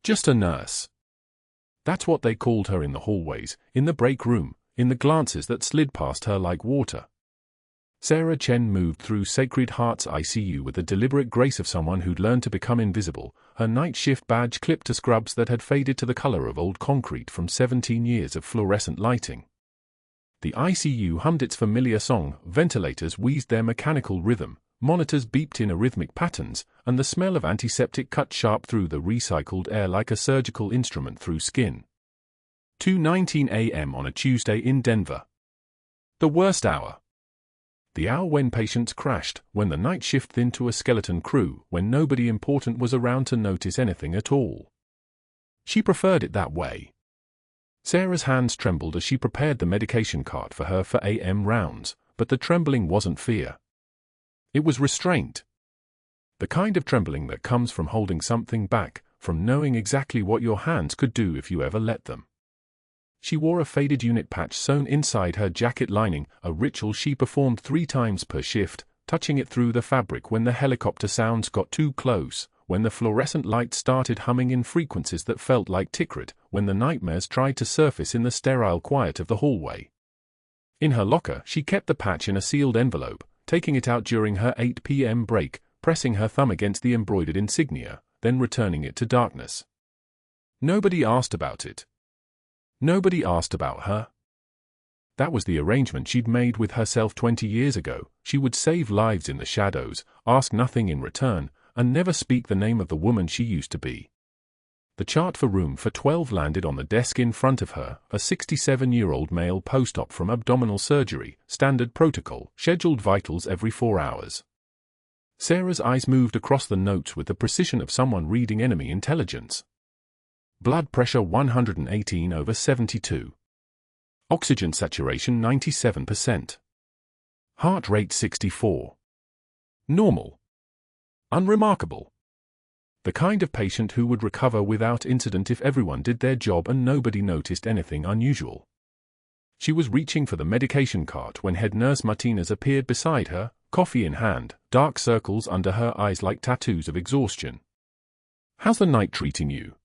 Just a nurse. That's what they called her in the hallways, in the break room, in the glances that slid past her like water. Sarah Chen moved through Sacred Heart's ICU with the deliberate grace of someone who'd learned to become invisible, her night shift badge clipped to scrubs that had faded to the color of old concrete from 17 years of fluorescent lighting. The ICU hummed its familiar song, ventilators wheezed their mechanical rhythm, monitors beeped in arrhythmic patterns, and the smell of antiseptic cut sharp through the recycled air like a surgical instrument through skin. 2:19 a.m. on a Tuesday in Denver. The worst hour. The hour when patients crashed, when the night shift thinned to a skeleton crew, when nobody important was around to notice anything at all. She preferred it that way. Sarah's hands trembled as she prepared the medication cart for her 4 a.m. rounds, but the trembling wasn't fear. It was restraint. The kind of trembling that comes from holding something back, from knowing exactly what your hands could do if you ever let them. She wore a faded unit patch sewn inside her jacket lining, a ritual she performed 3 times per shift, touching it through the fabric when the helicopter sounds got too close, when the fluorescent lights started humming in frequencies that felt like Tikrit, when the nightmares tried to surface in the sterile quiet of the hallway. In her locker, she kept the patch in a sealed envelope, taking it out during her 8 p.m. break, pressing her thumb against the embroidered insignia, then returning it to darkness. Nobody asked about it. Nobody asked about her. That was the arrangement she'd made with herself 20 years ago. She would save lives in the shadows, ask nothing in return, and never speak the name of the woman she used to be. The chart for room for 12 landed on the desk in front of her, a 67-year-old male post-op from abdominal surgery, standard protocol, scheduled vitals every 4 hours. Sarah's eyes moved across the notes with the precision of someone reading enemy intelligence. Blood pressure 118/72. Oxygen saturation 97%. Heart rate 64. Normal. Unremarkable. The kind of patient who would recover without incident if everyone did their job and nobody noticed anything unusual. She was reaching for the medication cart when head nurse Martinez appeared beside her, coffee in hand, dark circles under her eyes like tattoos of exhaustion. "How's the night treating you?"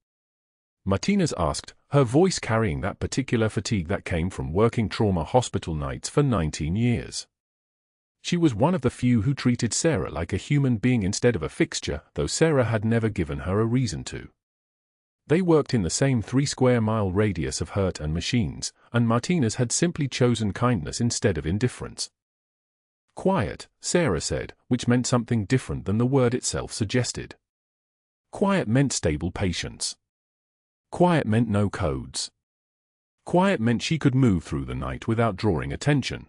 Martinez asked, her voice carrying that particular fatigue that came from working trauma hospital nights for 19 years. She was one of the few who treated Sarah like a human being instead of a fixture, though Sarah had never given her a reason to. They worked in the same 3-square-mile radius of hurt and machines, and Martinez had simply chosen kindness instead of indifference. Quiet, Sarah said, which meant something different than the word itself suggested. Quiet meant stable patience. Quiet meant no codes. Quiet meant she could move through the night without drawing attention.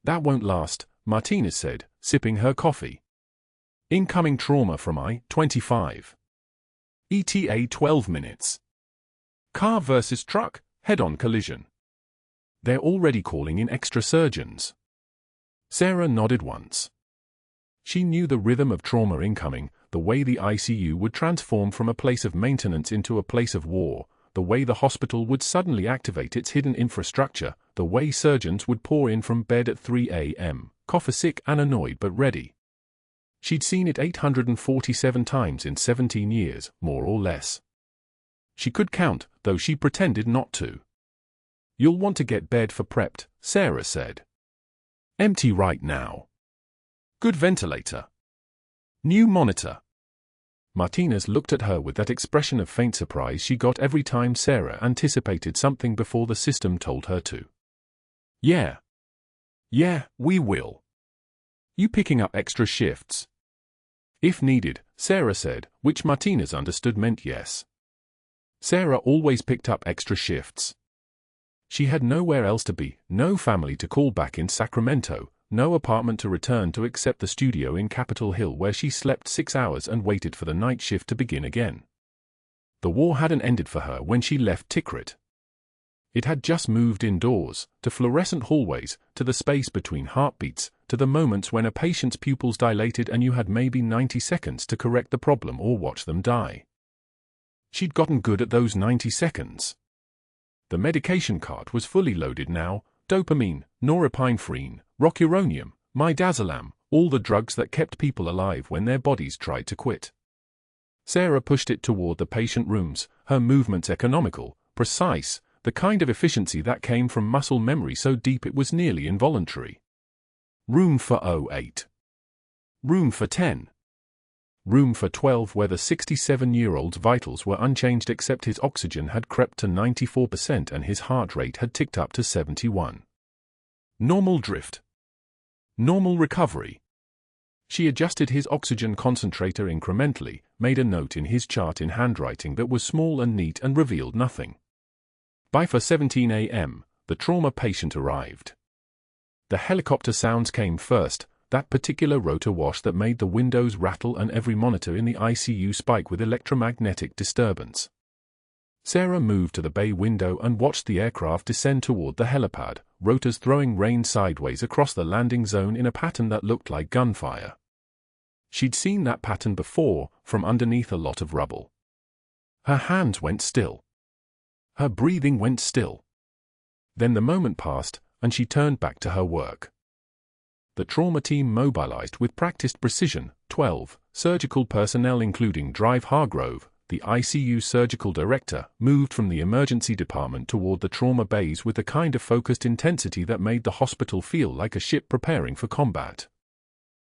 "That won't last," Martinez said, sipping her coffee. "Incoming trauma from I-25. ETA 12 minutes. Car versus truck, head-on collision. They're already calling in extra surgeons." Sarah nodded once. She knew the rhythm of trauma incoming, the way the ICU would transform from a place of maintenance into a place of war, the way the hospital would suddenly activate its hidden infrastructure, the way surgeons would pour in from bed at 3 a.m., cough-sick and annoyed but ready. She'd seen it 847 times in 17 years, more or less. She could count, though she pretended not to. "You'll want to get bed for prepped," Sarah said. "Empty right now. Good ventilator. New monitor." Martinez looked at her with that expression of faint surprise she got every time Sarah anticipated something before the system told her to. Yeah, we will. You picking up extra shifts?" "If needed," Sarah said, which Martinez understood meant yes. Sarah always picked up extra shifts. She had nowhere else to be, no family to call back in Sacramento, no apartment to return to except the studio in Capitol Hill where she slept 6 hours and waited for the night shift to begin again. The war hadn't ended for her when she left Tikrit. It had just moved indoors, to fluorescent hallways, to the space between heartbeats, to the moments when a patient's pupils dilated and you had maybe 90 seconds to correct the problem or watch them die. She'd gotten good at those 90 seconds. The medication cart was fully loaded now, dopamine, norepinephrine, rocuronium, midazolam, all the drugs that kept people alive when their bodies tried to quit. Sarah pushed it toward the patient rooms, her movements economical, precise, the kind of efficiency that came from muscle memory so deep it was nearly involuntary. Room for 08. Room for 10. Room for 12, where the 67-year-old's vitals were unchanged except his oxygen had crept to 94% and his heart rate had ticked up to 71. Normal drift. Normal recovery. She adjusted his oxygen concentrator incrementally, made a note in his chart in handwriting that was small and neat and revealed nothing. By 4:17 a.m., the trauma patient arrived. The helicopter sounds came first, that particular rotor wash that made the windows rattle and every monitor in the ICU spike with electromagnetic disturbance. Sarah moved to the bay window and watched the aircraft descend toward the helipad, rotors throwing rain sideways across the landing zone in a pattern that looked like gunfire. She'd seen that pattern before, from underneath a lot of rubble. Her hands went still. Her breathing went still. Then the moment passed, and she turned back to her work. The trauma team mobilized with practiced precision, 12 surgical personnel including Drive Hargrove, the ICU surgical director, moved from the emergency department toward the trauma bays with the kind of focused intensity that made the hospital feel like a ship preparing for combat.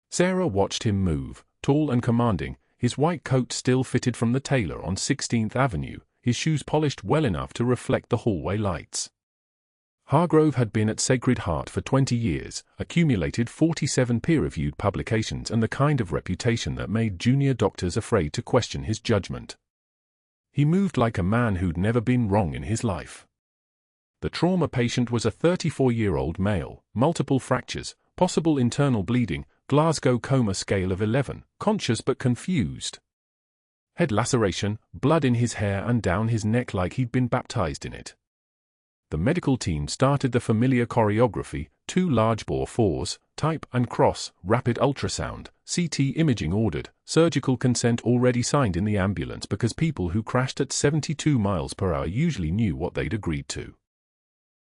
Sarah watched him move, tall and commanding, his white coat still fitted from the tailor on 16th Avenue, his shoes polished well enough to reflect the hallway lights. Hargrove had been at Sacred Heart for 20 years, accumulated 47 peer-reviewed publications and the kind of reputation that made junior doctors afraid to question his judgment. He moved like a man who'd never been wrong in his life. The trauma patient was a 34-year-old male, multiple fractures, possible internal bleeding, Glasgow coma scale of 11, conscious but confused. Head laceration, blood in his hair and down his neck like he'd been baptized in it. The medical team started the familiar choreography, 2 large-bore 4s, type and cross, rapid ultrasound, CT imaging ordered, surgical consent already signed in the ambulance because people who crashed at 72 miles per hour usually knew what they'd agreed to.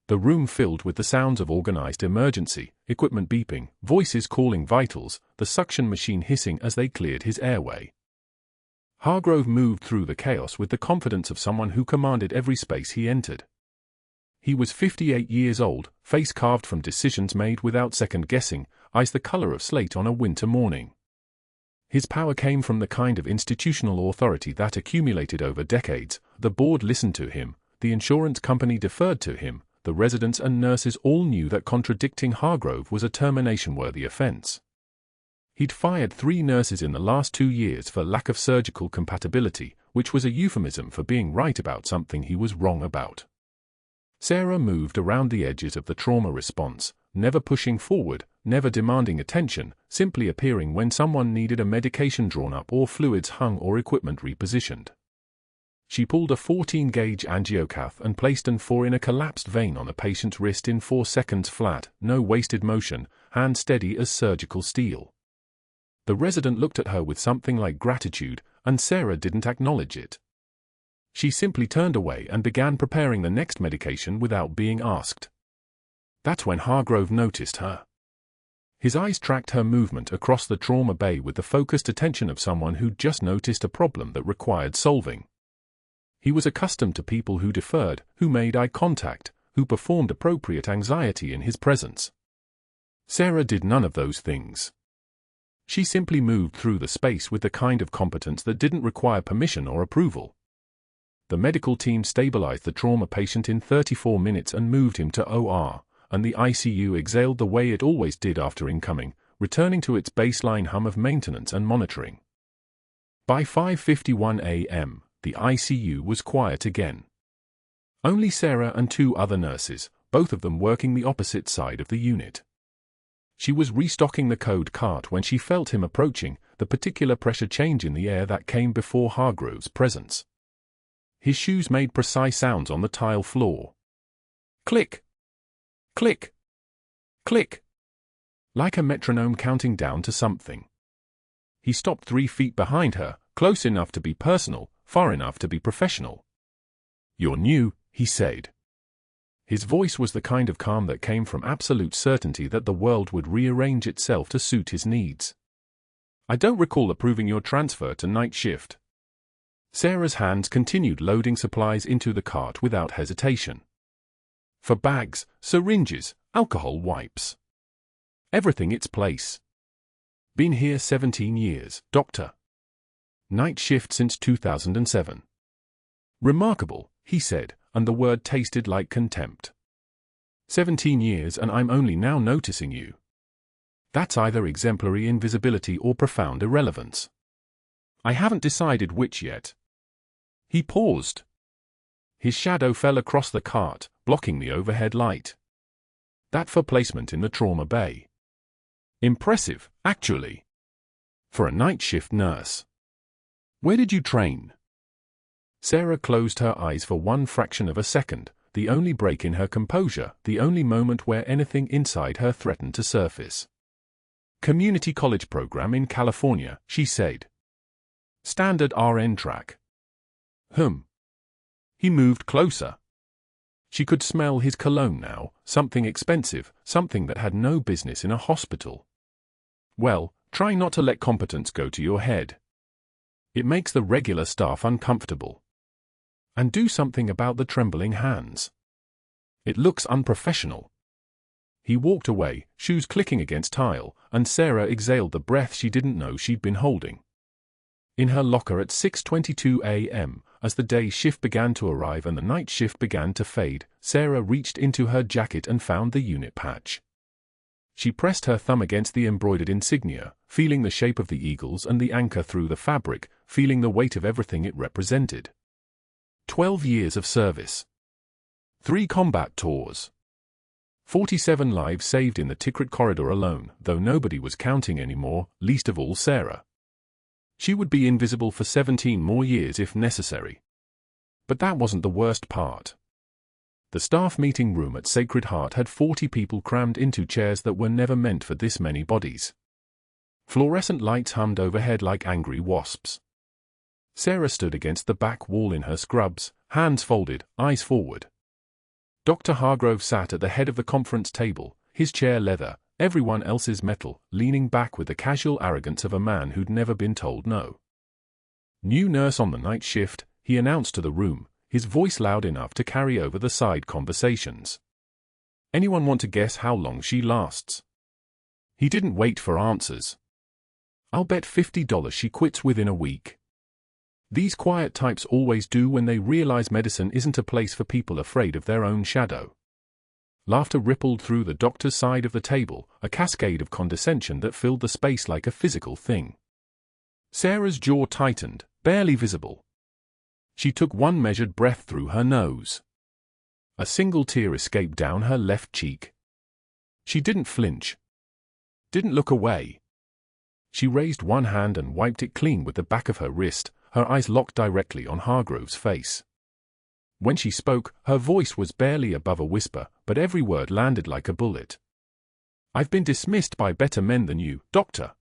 The room filled with the sounds of organized emergency, equipment beeping, voices calling vitals, the suction machine hissing as they cleared his airway. Hargrove moved through the chaos with the confidence of someone who commanded every space he entered. He was 58 years old, face carved from decisions made without second-guessing, eyes the color of slate on a winter morning. His power came from the kind of institutional authority that accumulated over decades. The board listened to him, the insurance company deferred to him, the residents and nurses all knew that contradicting Hargrove was a termination-worthy offense. He'd fired 3 nurses in the last 2 years for lack of surgical compatibility, which was a euphemism for being right about something he was wrong about. Sarah moved around the edges of the trauma response, never pushing forward, never demanding attention, simply appearing when someone needed a medication drawn up or fluids hung or equipment repositioned. She pulled a 14-gauge angiocath and placed an 4 in a collapsed vein on a patient's wrist in 4 seconds flat, no wasted motion, hand steady as surgical steel. The resident looked at her with something like gratitude, and Sarah didn't acknowledge it. She simply turned away and began preparing the next medication without being asked. That's when Hargrove noticed her. His eyes tracked her movement across the trauma bay with the focused attention of someone who'd just noticed a problem that required solving. He was accustomed to people who deferred, who made eye contact, who performed appropriate anxiety in his presence. Sarah did none of those things. She simply moved through the space with the kind of competence that didn't require permission or approval. The medical team stabilized the trauma patient in 34 minutes and moved him to OR, and the ICU exhaled the way it always did after incoming, returning to its baseline hum of maintenance and monitoring. By 5:51 a.m., the ICU was quiet again. Only Sarah and 2 other nurses, both of them working the opposite side of the unit. She was restocking the code cart when she felt him approaching, the particular pressure change in the air that came before Hargrove's presence. His shoes made precise sounds on the tile floor. Click! Click! Click! Like a metronome counting down to something. He stopped 3 feet behind her, close enough to be personal, far enough to be professional. "You're new," he said. His voice was the kind of calm that came from absolute certainty that the world would rearrange itself to suit his needs. "I don't recall approving your transfer to night shift." Sarah's hands continued loading supplies into the cart without hesitation. For bags, syringes, alcohol wipes. Everything its place. Been here 17 years, doctor. Night shift since 2007. Remarkable, he said, and the word tasted like contempt. 17 years and I'm only now noticing you. That's either exemplary invisibility or profound irrelevance. I haven't decided which yet. He paused. His shadow fell across the cart, blocking the overhead light. That for placement in the trauma bay. Impressive, actually. For a night shift nurse. Where did you train? Sarah closed her eyes for one fraction of a second, the only break in her composure, the only moment where anything inside her threatened to surface. Community college program in California, she said. Standard RN track. He moved closer. She could smell his cologne now, something expensive, something that had no business in a hospital. Well, try not to let competence go to your head. It makes the regular staff uncomfortable. And do something about the trembling hands. It looks unprofessional. He walked away, shoes clicking against tile, and Sarah exhaled the breath she didn't know she'd been holding. In her locker at 6:22 a.m., as the day shift began to arrive and the night shift began to fade, Sarah reached into her jacket and found the unit patch. She pressed her thumb against the embroidered insignia, feeling the shape of the eagles and the anchor through the fabric, feeling the weight of everything it represented. 12 years of service. 3 combat tours. 47 lives saved in the Tikrit corridor alone, though nobody was counting anymore, least of all Sarah. She would be invisible for 17 more years if necessary. But that wasn't the worst part. The staff meeting room at Sacred Heart had 40 people crammed into chairs that were never meant for this many bodies. Fluorescent lights hummed overhead like angry wasps. Sarah stood against the back wall in her scrubs, hands folded, eyes forward. Dr. Hargrove sat at the head of the conference table, his chair leather, everyone else's metal, leaning back with the casual arrogance of a man who'd never been told no. New nurse on the night shift, he announced to the room, his voice loud enough to carry over the side conversations. Anyone want to guess how long she lasts? He didn't wait for answers. I'll bet $50 she quits within a week. These quiet types always do when they realize medicine isn't a place for people afraid of their own shadow. Laughter rippled through the doctor's side of the table, a cascade of condescension that filled the space like a physical thing. Sarah's jaw tightened, barely visible. She took one measured breath through her nose. A single tear escaped down her left cheek. She didn't flinch. Didn't look away. She raised one hand and wiped it clean with the back of her wrist, her eyes locked directly on Hargrove's face. When she spoke, her voice was barely above a whisper, but every word landed like a bullet. I've been dismissed by better men than you, doctor.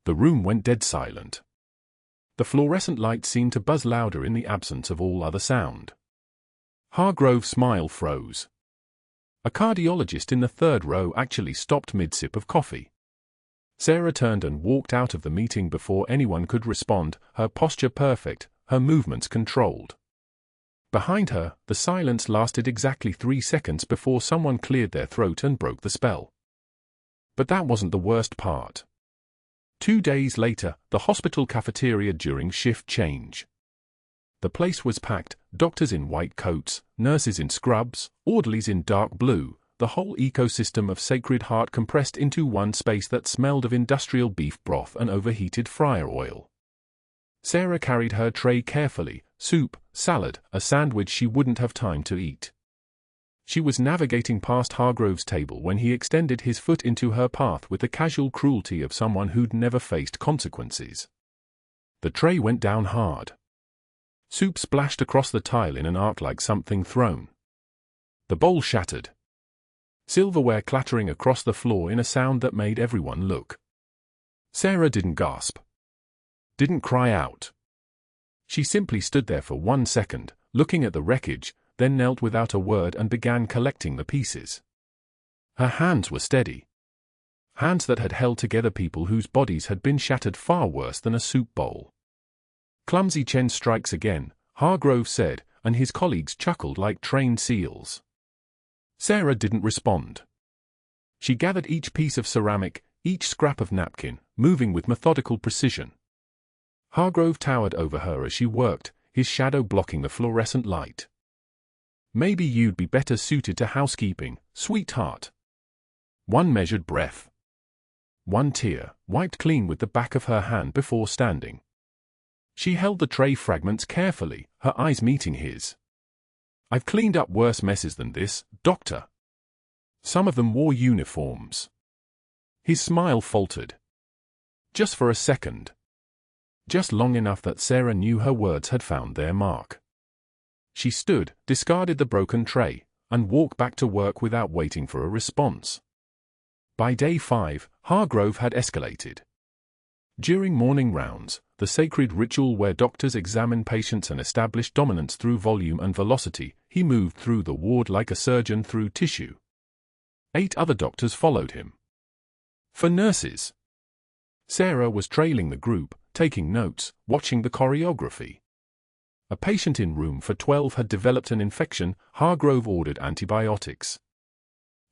The room went dead silent. The fluorescent light seemed to buzz louder in the absence of all other sound. Hargrove's smile froze. A cardiologist in the third row actually stopped mid-sip of coffee. Sarah turned and walked out of the meeting before anyone could respond, her posture perfect, her movements controlled. Behind her, the silence lasted exactly 3 seconds before someone cleared their throat and broke the spell. But that wasn't the worst part. 2 days later, the hospital cafeteria during shift change. The place was packed, doctors in white coats, nurses in scrubs, orderlies in dark blue, the whole ecosystem of Sacred Heart compressed into one space that smelled of industrial beef broth and overheated fryer oil. Sarah carried her tray carefully, soup, salad, a sandwich she wouldn't have time to eat. She was navigating past Hargrove's table when he extended his foot into her path with the casual cruelty of someone who'd never faced consequences. The tray went down hard. Soup splashed across the tile in an arc like something thrown. The bowl shattered. Silverware clattering across the floor in a sound that made everyone look. Sarah didn't gasp. Didn't cry out. She simply stood there for 1 second, looking at the wreckage, then knelt without a word and began collecting the pieces. Her hands were steady. Hands that had held together people whose bodies had been shattered far worse than a soup bowl. Clumsy Chen strikes again, Hargrove said, and his colleagues chuckled like trained seals. Sarah didn't respond. She gathered each piece of ceramic, each scrap of napkin, moving with methodical precision. Hargrove towered over her as she worked, his shadow blocking the fluorescent light. "Maybe you'd be better suited to housekeeping, sweetheart." One measured breath. One tear, wiped clean with the back of her hand before standing. She held the tray fragments carefully, her eyes meeting his. "I've cleaned up worse messes than this, Doctor." Some of them wore uniforms. His smile faltered. Just for a second. Just long enough that Sarah knew her words had found their mark. She stood, discarded the broken tray, and walked back to work without waiting for a response. By day 5, Hargrove had escalated. During morning rounds, the sacred ritual where doctors examine patients and establish dominance through volume and velocity, he moved through the ward like a surgeon through tissue. 8 other doctors followed him. For nurses, Sarah was trailing the group, taking notes, watching the choreography. A patient in room for 12 had developed an infection. Hargrove ordered antibiotics.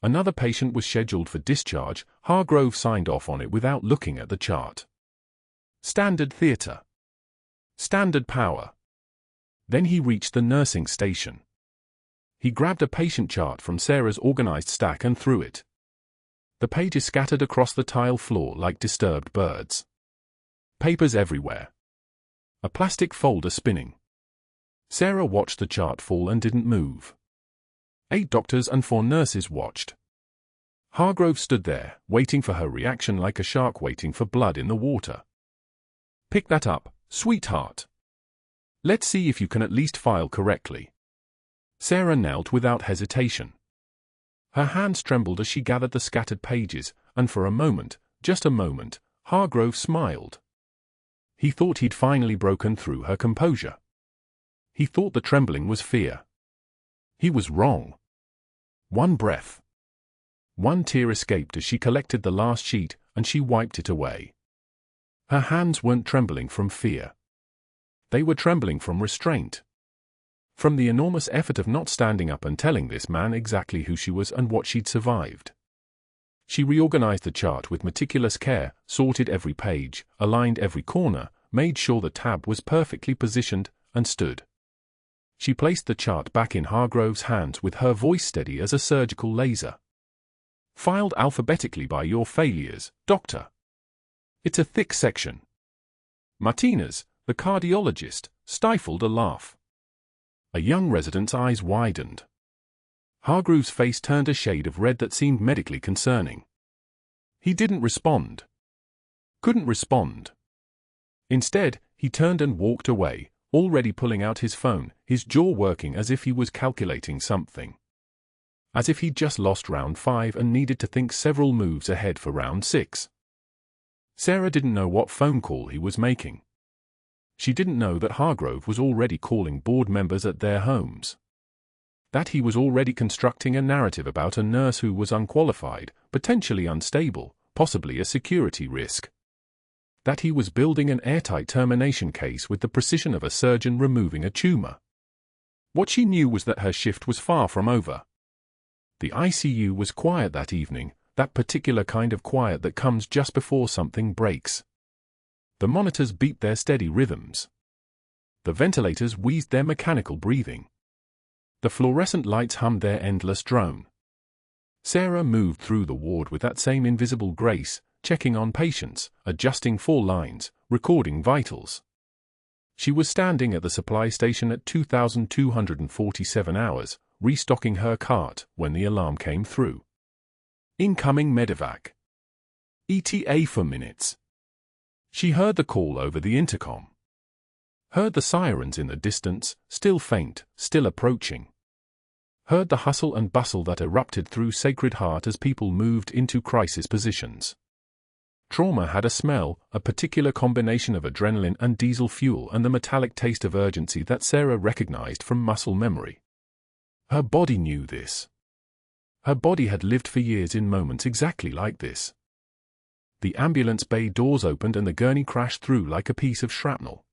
Another patient was scheduled for discharge. Hargrove signed off on it without looking at the chart. Standard theatre. Standard power. Then he reached the nursing station. He grabbed a patient chart from Sarah's organized stack and threw it. The pages scattered across the tile floor like disturbed birds. Papers everywhere. A plastic folder spinning. Sarah watched the chart fall and didn't move. 8 doctors and 4 nurses watched. Hargrove stood there, waiting for her reaction like a shark waiting for blood in the water. "Pick that up, sweetheart. Let's see if you can at least file correctly." Sarah knelt without hesitation. Her hands trembled as she gathered the scattered pages, and for a moment, just a moment, Hargrove smiled. He thought he'd finally broken through her composure. He thought the trembling was fear. He was wrong. One breath. One tear escaped as she collected the last sheet, and she wiped it away. Her hands weren't trembling from fear. They were trembling from restraint. From the enormous effort of not standing up and telling this man exactly who she was and what she'd survived. She reorganized the chart with meticulous care, sorted every page, aligned every corner, made sure the tab was perfectly positioned, and stood. She placed the chart back in Hargrove's hands with her voice steady as a surgical laser. "Filed alphabetically by your failures, Doctor. It's a thick section." Martinez, the cardiologist, stifled a laugh. A young resident's eyes widened. Hargrove's face turned a shade of red that seemed medically concerning. He didn't respond. Couldn't respond. Instead, he turned and walked away, already pulling out his phone, his jaw working as if he was calculating something. As if he'd just lost round 5 and needed to think several moves ahead for round 6. Sarah didn't know what phone call he was making. She didn't know that Hargrove was already calling board members at their homes. That he was already constructing a narrative about a nurse who was unqualified, potentially unstable, possibly a security risk. That he was building an airtight termination case with the precision of a surgeon removing a tumor. What she knew was that her shift was far from over. The ICU was quiet that evening, that particular kind of quiet that comes just before something breaks. The monitors beat their steady rhythms. The ventilators wheezed their mechanical breathing. The fluorescent lights hummed their endless drone. Sarah moved through the ward with that same invisible grace, checking on patients, adjusting 4 lines, recording vitals. She was standing at the supply station at 2,247 hours, restocking her cart, when the alarm came through. Incoming medevac. ETA for minutes. She heard the call over the intercom. Heard the sirens in the distance, still faint, still approaching. Heard the hustle and bustle that erupted through Sacred Heart as people moved into crisis positions. Trauma had a smell, a particular combination of adrenaline and diesel fuel, and the metallic taste of urgency that Sarah recognized from muscle memory. Her body knew this. Her body had lived for years in moments exactly like this. The ambulance bay doors opened and the gurney crashed through like a piece of shrapnel.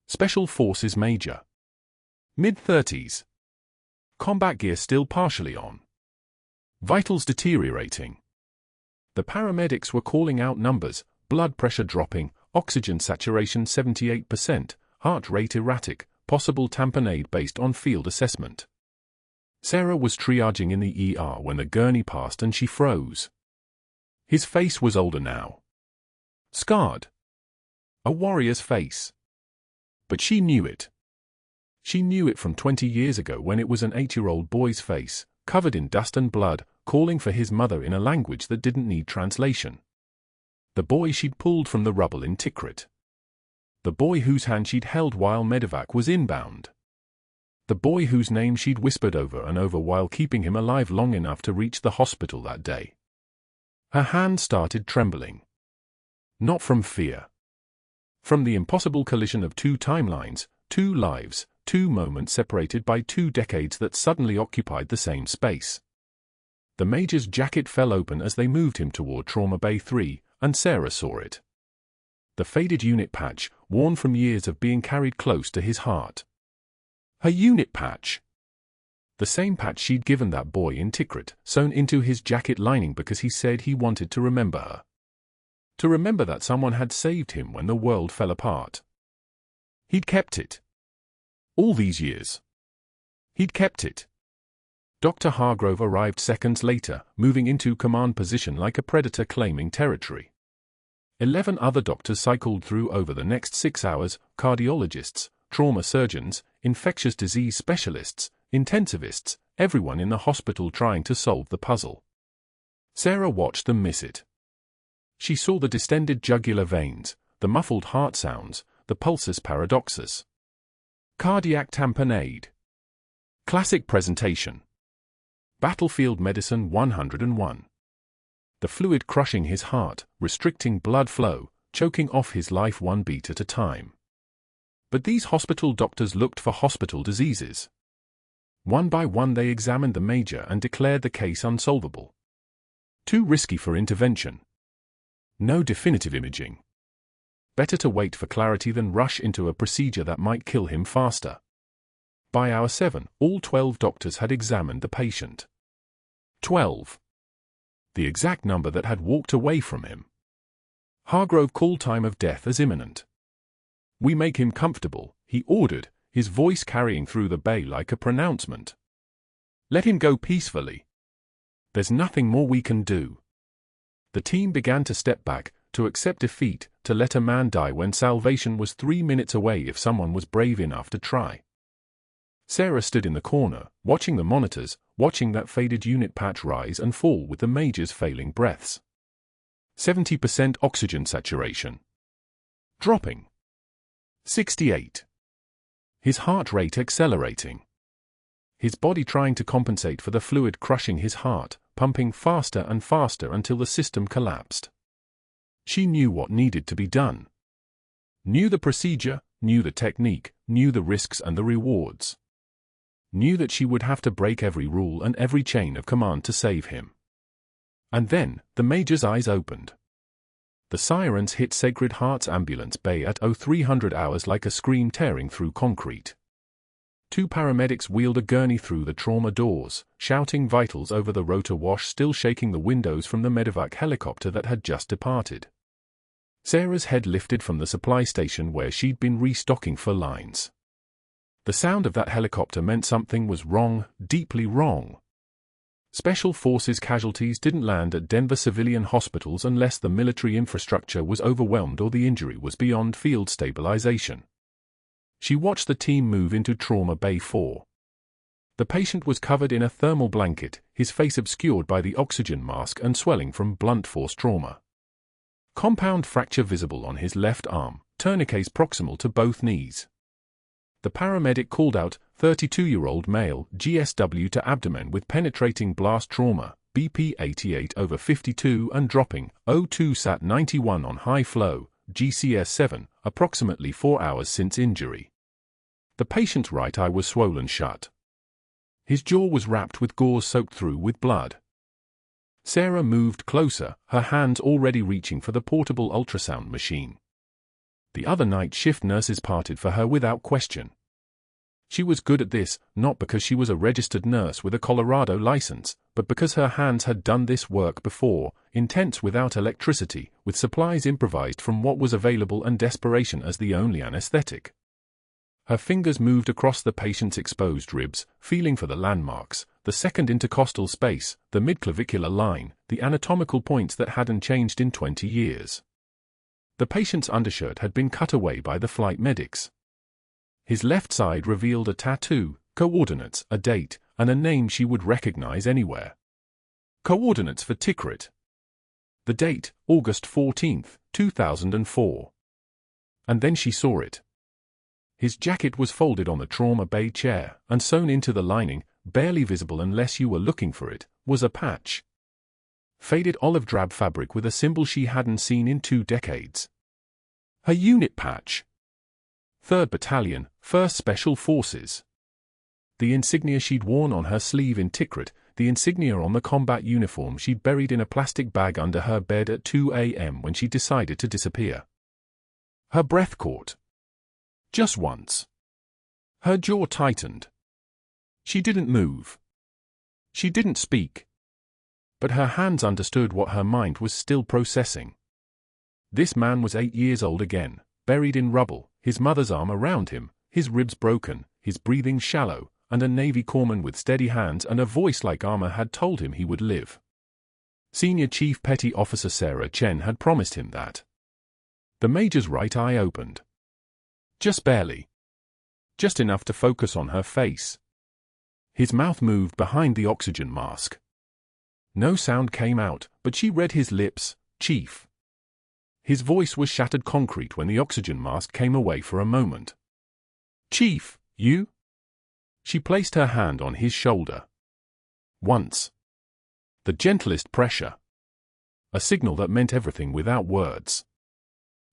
Special Forces Major. Mid-30s. Combat gear still partially on. Vitals deteriorating. The paramedics were calling out numbers: blood pressure dropping, oxygen saturation 78%, heart rate erratic, possible tamponade based on field assessment. Sarah was triaging in the ER when the gurney passed and she froze. His face was older now. Scarred. A warrior's face. But she knew it. She knew it from 20 years ago when it was an 8-year-old boy's face, covered in dust and blood, calling for his mother in a language that didn't need translation. The boy she'd pulled from the rubble in Tikrit. The boy whose hand she'd held while medevac was inbound. The boy whose name she'd whispered over and over while keeping him alive long enough to reach the hospital that day. Her hand started trembling. Not from fear. From the impossible collision of two timelines, two lives, two moments separated by 2 decades that suddenly occupied the same space. The Major's jacket fell open as they moved him toward Trauma Bay 3, and Sarah saw it. The faded unit patch, worn from years of being carried close to his heart. Her unit patch. The same patch she'd given that boy in Tikrit, sewn into his jacket lining because he said he wanted to remember her. To remember that someone had saved him when the world fell apart. He'd kept it. All these years. He'd kept it. Dr. Hargrove arrived seconds later, moving into command position like a predator claiming territory. 11 other doctors cycled through over the next 6 hours: cardiologists, trauma surgeons, infectious disease specialists, intensivists, everyone in the hospital trying to solve the puzzle. Sarah watched them miss it. She saw the distended jugular veins, the muffled heart sounds, the pulsus paradoxus. Cardiac tamponade. Classic presentation. Battlefield Medicine 101. The fluid crushing his heart, restricting blood flow, choking off his life 1 beat at a time. But these hospital doctors looked for hospital diseases. One by one they examined the Major and declared the case unsolvable. Too risky for intervention. No definitive imaging. Better to wait for clarity than rush into a procedure that might kill him faster. By hour 7, all 12 doctors had examined the patient. 12. The exact number that had walked away from him. Hargrove called time of death as imminent. "We make him comfortable," he ordered, his voice carrying through the bay like a pronouncement. "Let him go peacefully. There's nothing more we can do." The team began to step back, to accept defeat, to let a man die when salvation was 3 minutes away if someone was brave enough to try. Sarah stood in the corner, watching the monitors, watching that faded unit patch rise and fall with the Major's failing breaths. 70% oxygen saturation. Dropping. 68. His heart rate accelerating. His body trying to compensate for the fluid crushing his heart, pumping faster and faster until the system collapsed. She knew what needed to be done. Knew the procedure, knew the technique, knew the risks and the rewards. Knew that she would have to break every rule and every chain of command to save him. And then, the Major's eyes opened. The sirens hit Sacred Heart's ambulance bay at 0300 hours like a scream tearing through concrete. 2 paramedics wheeled a gurney through the trauma doors, shouting vitals over the rotor wash still shaking the windows from the medevac helicopter that had just departed. Sarah's head lifted from the supply station where she'd been restocking for lines. The sound of that helicopter meant something was wrong, deeply wrong. Special Forces casualties didn't land at Denver civilian hospitals unless the military infrastructure was overwhelmed or the injury was beyond field stabilization. She watched the team move into Trauma Bay 4. The patient was covered in a thermal blanket, his face obscured by the oxygen mask and swelling from blunt force trauma. Compound fracture visible on his left arm, tourniquets proximal to both knees. The paramedic called out, 32-year-old male, GSW to abdomen with penetrating blast trauma, BP 88 over 52 and dropping, O2 sat 91 on high flow, GCS 7, approximately 4 hours since injury. The patient's right eye was swollen shut. His jaw was wrapped with gauze soaked through with blood. Sarah moved closer, her hands already reaching for the portable ultrasound machine. The other night shift nurses parted for her without question. She was good at this, not because she was a registered nurse with a Colorado license, but because her hands had done this work before, in tents without electricity, with supplies improvised from what was available and desperation as the only anesthetic. Her fingers moved across the patient's exposed ribs, feeling for the landmarks, the second intercostal space, the midclavicular line, the anatomical points that hadn't changed in 20 years. The patient's undershirt had been cut away by the flight medics. His left side revealed a tattoo, coordinates, a date, and a name she would recognize anywhere. Coordinates for Tikrit. The date, August 14, 2004. And then she saw it. His jacket was folded on the trauma bay chair, and sewn into the lining, barely visible unless you were looking for it, was a patch. Faded olive-drab fabric with a symbol she hadn't seen in 2 decades. Her unit patch. 3rd Battalion, 1st Special Forces. The insignia she'd worn on her sleeve in Tikrit, the insignia on the combat uniform she'd buried in a plastic bag under her bed at 2 a.m. when she decided to disappear. Her breath caught. Just once. Her jaw tightened. She didn't move. She didn't speak. But her hands understood what her mind was still processing. This man was 8 years old again, buried in rubble, his mother's arm around him, his ribs broken, his breathing shallow, and a Navy corpsman with steady hands and a voice like armor had told him he would live. Senior Chief Petty Officer Sarah Chen had promised him that. The Major's right eye opened. Just barely. Just enough to focus on her face. His mouth moved behind the oxygen mask. No sound came out, but she read his lips, "Chief." His voice was shattered concrete when the oxygen mask came away for a moment. "Chief, you?" She placed her hand on his shoulder. Once. The gentlest pressure. A signal that meant everything without words.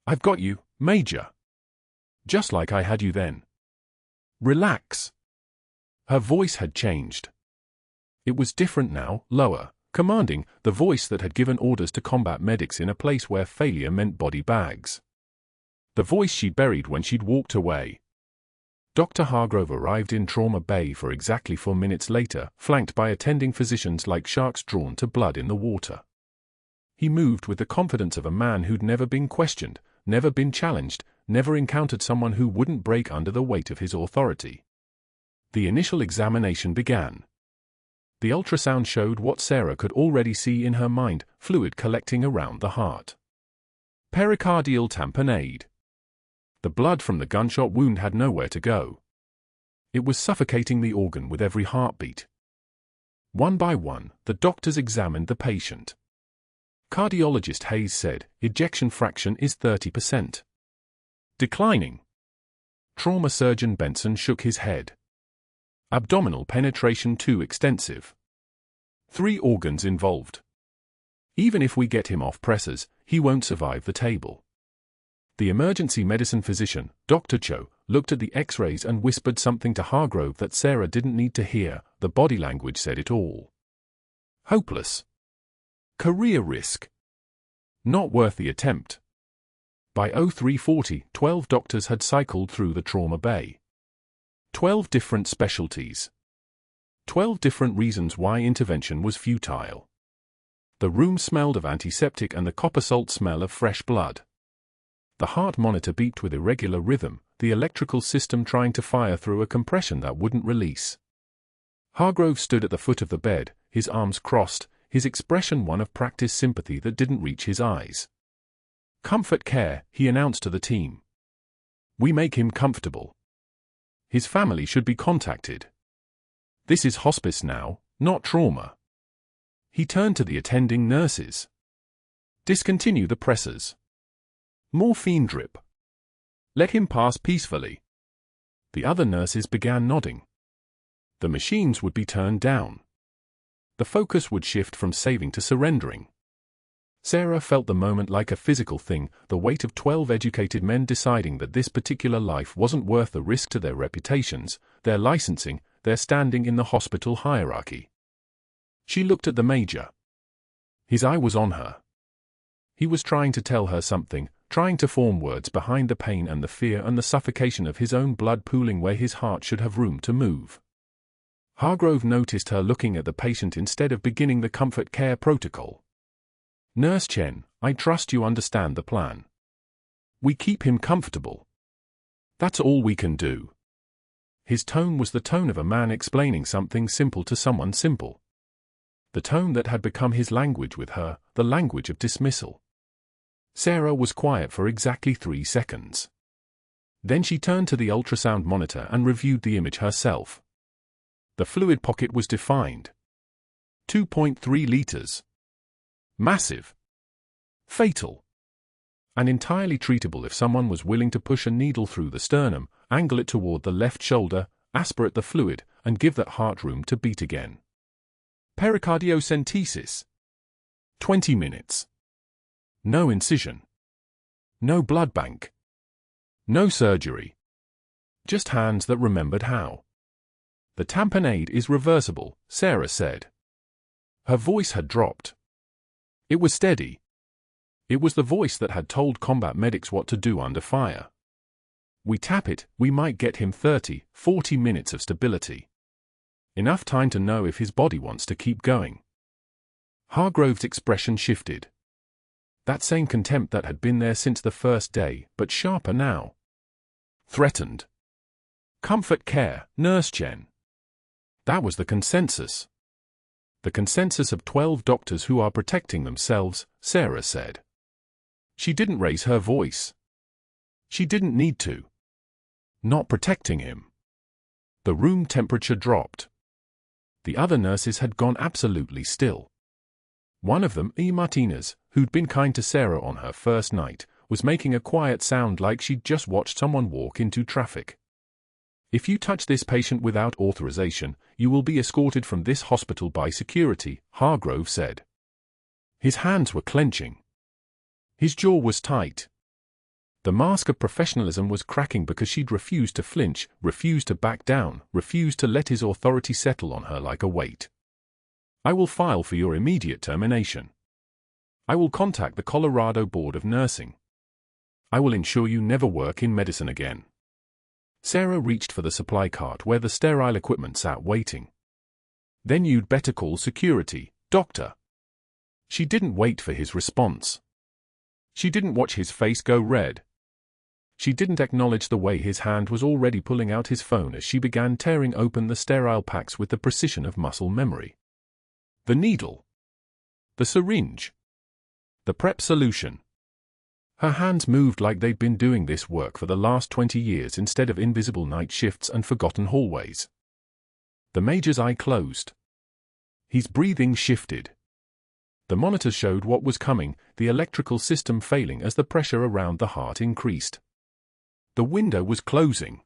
"I've got you, Major. Just like I had you then. Relax." Her voice had changed. It was different now, lower, commanding, the voice that had given orders to combat medics in a place where failure meant body bags. The voice she'd buried when she'd walked away. Dr. Hargrove arrived in Trauma Bay for exactly 4 minutes later, flanked by attending physicians like sharks drawn to blood in the water. He moved with the confidence of a man who'd never been questioned, never been challenged, never encountered someone who wouldn't break under the weight of his authority. The initial examination began. The ultrasound showed what Sarah could already see in her mind, fluid collecting around the heart. Pericardial tamponade. The blood from the gunshot wound had nowhere to go. It was suffocating the organ with every heartbeat. One by one, the doctors examined the patient. Cardiologist Hayes said, ejection fraction is 30%. Declining. Trauma surgeon Benson shook his head. Abdominal penetration too extensive. 3 organs involved. Even if we get him off pressors, he won't survive the table. The emergency medicine physician, Dr. Cho, looked at the x-rays and whispered something to Hargrove that Sarah didn't need to hear. The body language said it all. Hopeless. Career risk. Not worth the attempt. By 0340, 12 doctors had cycled through the trauma bay. 12 different specialties. 12 different reasons why intervention was futile. The room smelled of antiseptic and the copper salt smell of fresh blood. The heart monitor beeped with irregular rhythm, the electrical system trying to fire through a compression that wouldn't release. Hargrove stood at the foot of the bed, his arms crossed, his expression one of practiced sympathy that didn't reach his eyes. Comfort care, he announced to the team. We make him comfortable. His family should be contacted. This is hospice now, not trauma. He turned to the attending nurses. Discontinue the pressors. Morphine drip. Let him pass peacefully. The other nurses began nodding. The machines would be turned down. The focus would shift from saving to surrendering. Sarah felt the moment like a physical thing, the weight of 12 educated men deciding that this particular life wasn't worth the risk to their reputations, their licensing, their standing in the hospital hierarchy. She looked at the Major. His eye was on her. He was trying to tell her something, trying to form words behind the pain and the fear and the suffocation of his own blood pooling where his heart should have room to move. Hargrove noticed her looking at the patient instead of beginning the comfort care protocol. "Nurse Chen, I trust you understand the plan. We keep him comfortable. That's all we can do." His tone was the tone of a man explaining something simple to someone simple. The tone that had become his language with her, the language of dismissal. Sarah was quiet for exactly 3 seconds. Then she turned to the ultrasound monitor and reviewed the image herself. The fluid pocket was defined. 2.3 liters. Massive. Fatal. And entirely treatable if someone was willing to push a needle through the sternum, angle it toward the left shoulder, aspirate the fluid, and give that heart room to beat again. Pericardiocentesis. 20 minutes. No incision. No blood bank. No surgery. Just hands that remembered how. "The tamponade is reversible," Sarah said. Her voice had dropped. It was steady. It was the voice that had told combat medics what to do under fire. "We tap it, we might get him 30, 40 minutes of stability. Enough time to know if his body wants to keep going." Hargrove's expression shifted. That same contempt that had been there since the first day, but sharper now. Threatened. "Comfort care, Nurse Chen." That was the consensus. The consensus of 12 doctors who are protecting themselves, Sarah said. She didn't raise her voice. She didn't need to. Not protecting him. The room temperature dropped. The other nurses had gone absolutely still. One of them, E. Martinez, who'd been kind to Sarah on her first night, was making a quiet sound like she'd just watched someone walk into traffic. "If you touch this patient without authorization, you will be escorted from this hospital by security," Hargrove said. His hands were clenching. His jaw was tight. The mask of professionalism was cracking because she'd refused to flinch, refused to back down, refused to let his authority settle on her like a weight. "I will file for your immediate termination. I will contact the Colorado Board of Nursing. I will ensure you never work in medicine again." Sarah reached for the supply cart where the sterile equipment sat waiting. "Then you'd better call security, doctor." She didn't wait for his response. She didn't watch his face go red. She didn't acknowledge the way his hand was already pulling out his phone as she began tearing open the sterile packs with the precision of muscle memory. The needle. The syringe. The prep solution. Her hands moved like they'd been doing this work for the last 20 years instead of invisible night shifts and forgotten hallways. The major's eye closed. His breathing shifted. The monitor showed what was coming, the electrical system failing as the pressure around the heart increased. The window was closing.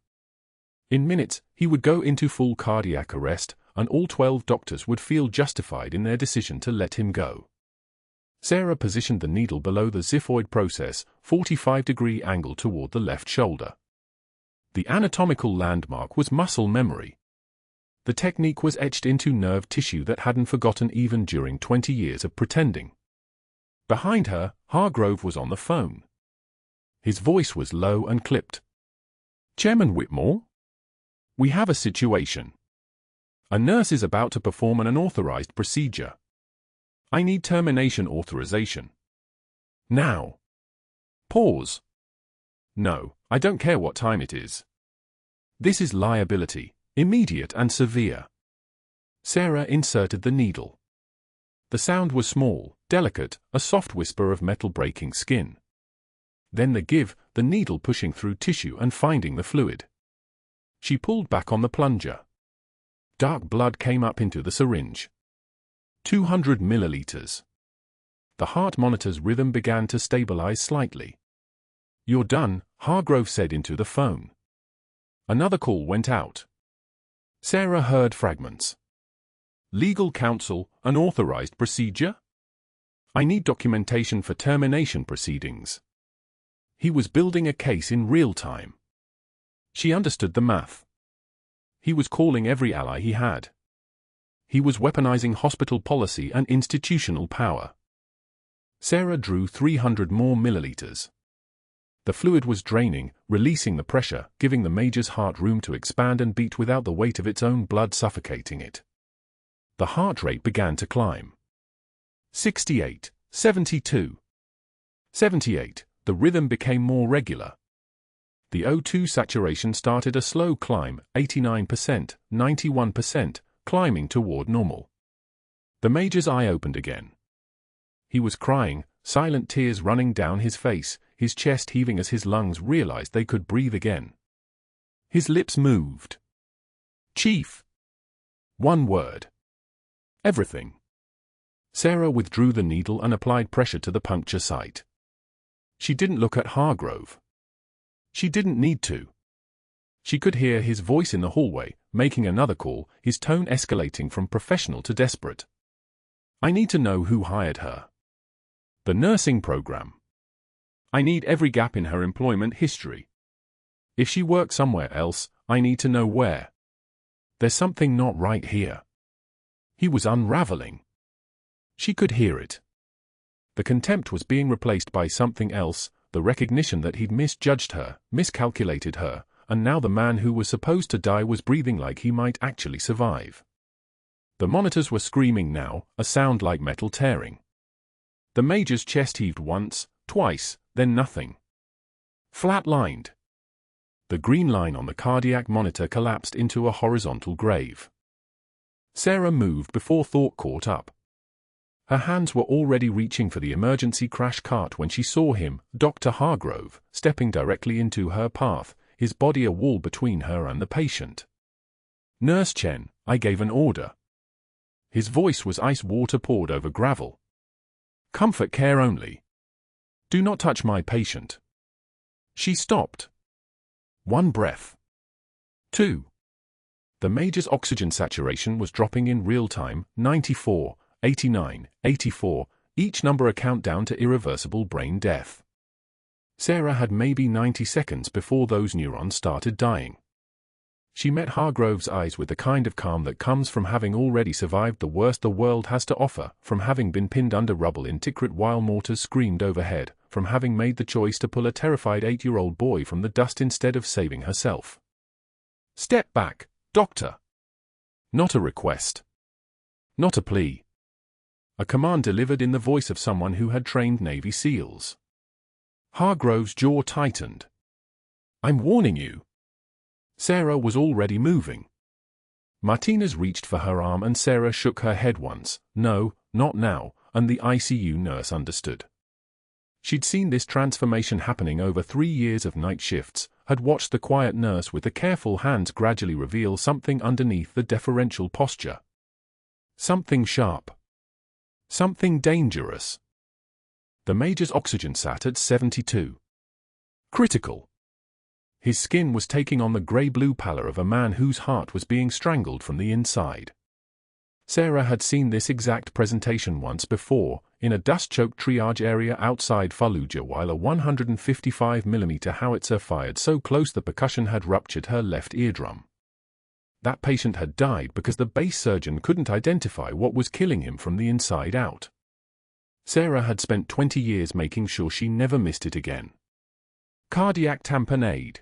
In minutes, he would go into full cardiac arrest, and all 12 doctors would feel justified in their decision to let him go. Sarah positioned the needle below the xiphoid process, 45-degree angle toward the left shoulder. The anatomical landmark was muscle memory. The technique was etched into nerve tissue that hadn't forgotten even during 20 years of pretending. Behind her, Hargrove was on the phone. His voice was low and clipped. "Chairman Whitmore? We have a situation. A nurse is about to perform an unauthorized procedure. I need termination authorization. Now." Pause. "No, I don't care what time it is. This is liability, immediate and severe." Sarah inserted the needle. The sound was small, delicate, a soft whisper of metal breaking skin. Then the give, the needle pushing through tissue and finding the fluid. She pulled back on the plunger. Dark blood came up into the syringe. 200 milliliters. The heart monitor's rhythm began to stabilize slightly. "You're done," Hargrove said into the phone. Another call went out. Sarah heard fragments. "Legal counsel, unauthorized procedure? I need documentation for termination proceedings." He was building a case in real time. She understood the math. He was calling every ally he had. He was weaponizing hospital policy and institutional power. Sarah drew 300 more milliliters. The fluid was draining, releasing the pressure, giving the Major's heart room to expand and beat without the weight of its own blood suffocating it. The heart rate began to climb. 68, 72, 78. The rhythm became more regular. The O2 saturation started a slow climb, 89%, 91%, climbing toward normal. The Major's eye opened again. He was crying, silent tears running down his face, his chest heaving as his lungs realized they could breathe again. His lips moved. "Chief." One word. "Everything." Sarah withdrew the needle and applied pressure to the puncture site. She didn't look at Hargrove. She didn't need to. She could hear his voice in the hallway, making another call, his tone escalating from professional to desperate. "I need to know who hired her. The nursing program. I need every gap in her employment history. If she worked somewhere else, I need to know where. There's something not right here." He was unraveling. She could hear it. The contempt was being replaced by something else, the recognition that he'd misjudged her, miscalculated her, and now the man who was supposed to die was breathing like he might actually survive. The monitors were screaming now, a sound like metal tearing. The Major's chest heaved once, twice, then nothing. Flat-lined. The green line on the cardiac monitor collapsed into a horizontal grave. Sarah moved before thought caught up. Her hands were already reaching for the emergency crash cart when she saw him, Dr. Hargrove, stepping directly into her path, his body a wall between her and the patient. "Nurse Chen, I gave an order." His voice was ice water poured over gravel. "Comfort care only. Do not touch my patient." She stopped. One breath. Two. The Major's oxygen saturation was dropping in real time, 94, 89, 84, each number a countdown to irreversible brain death. Sarah had maybe 90 seconds before those neurons started dying. She met Hargrove's eyes with the kind of calm that comes from having already survived the worst the world has to offer, from having been pinned under rubble in Tikrit while mortars screamed overhead, from having made the choice to pull a terrified 8-year-old boy from the dust instead of saving herself. "Step back, doctor." Not a request. Not a plea. A command delivered in the voice of someone who had trained Navy SEALs. Hargrove's jaw tightened. "I'm warning you." Sarah was already moving. Martinez reached for her arm and Sarah shook her head once, "No, not now," and the ICU nurse understood. She'd seen this transformation happening over 3 years of night shifts, had watched the quiet nurse with the careful hands gradually reveal something underneath the deferential posture. Something sharp. Something dangerous. The Major's oxygen sat at 72. Critical. His skin was taking on the grey-blue pallor of a man whose heart was being strangled from the inside. Sarah had seen this exact presentation once before, in a dust-choked triage area outside Fallujah while a 155mm howitzer fired so close the percussion had ruptured her left eardrum. That patient had died because the base surgeon couldn't identify what was killing him from the inside out. Sarah had spent 20 years making sure she never missed it again. Cardiac tamponade.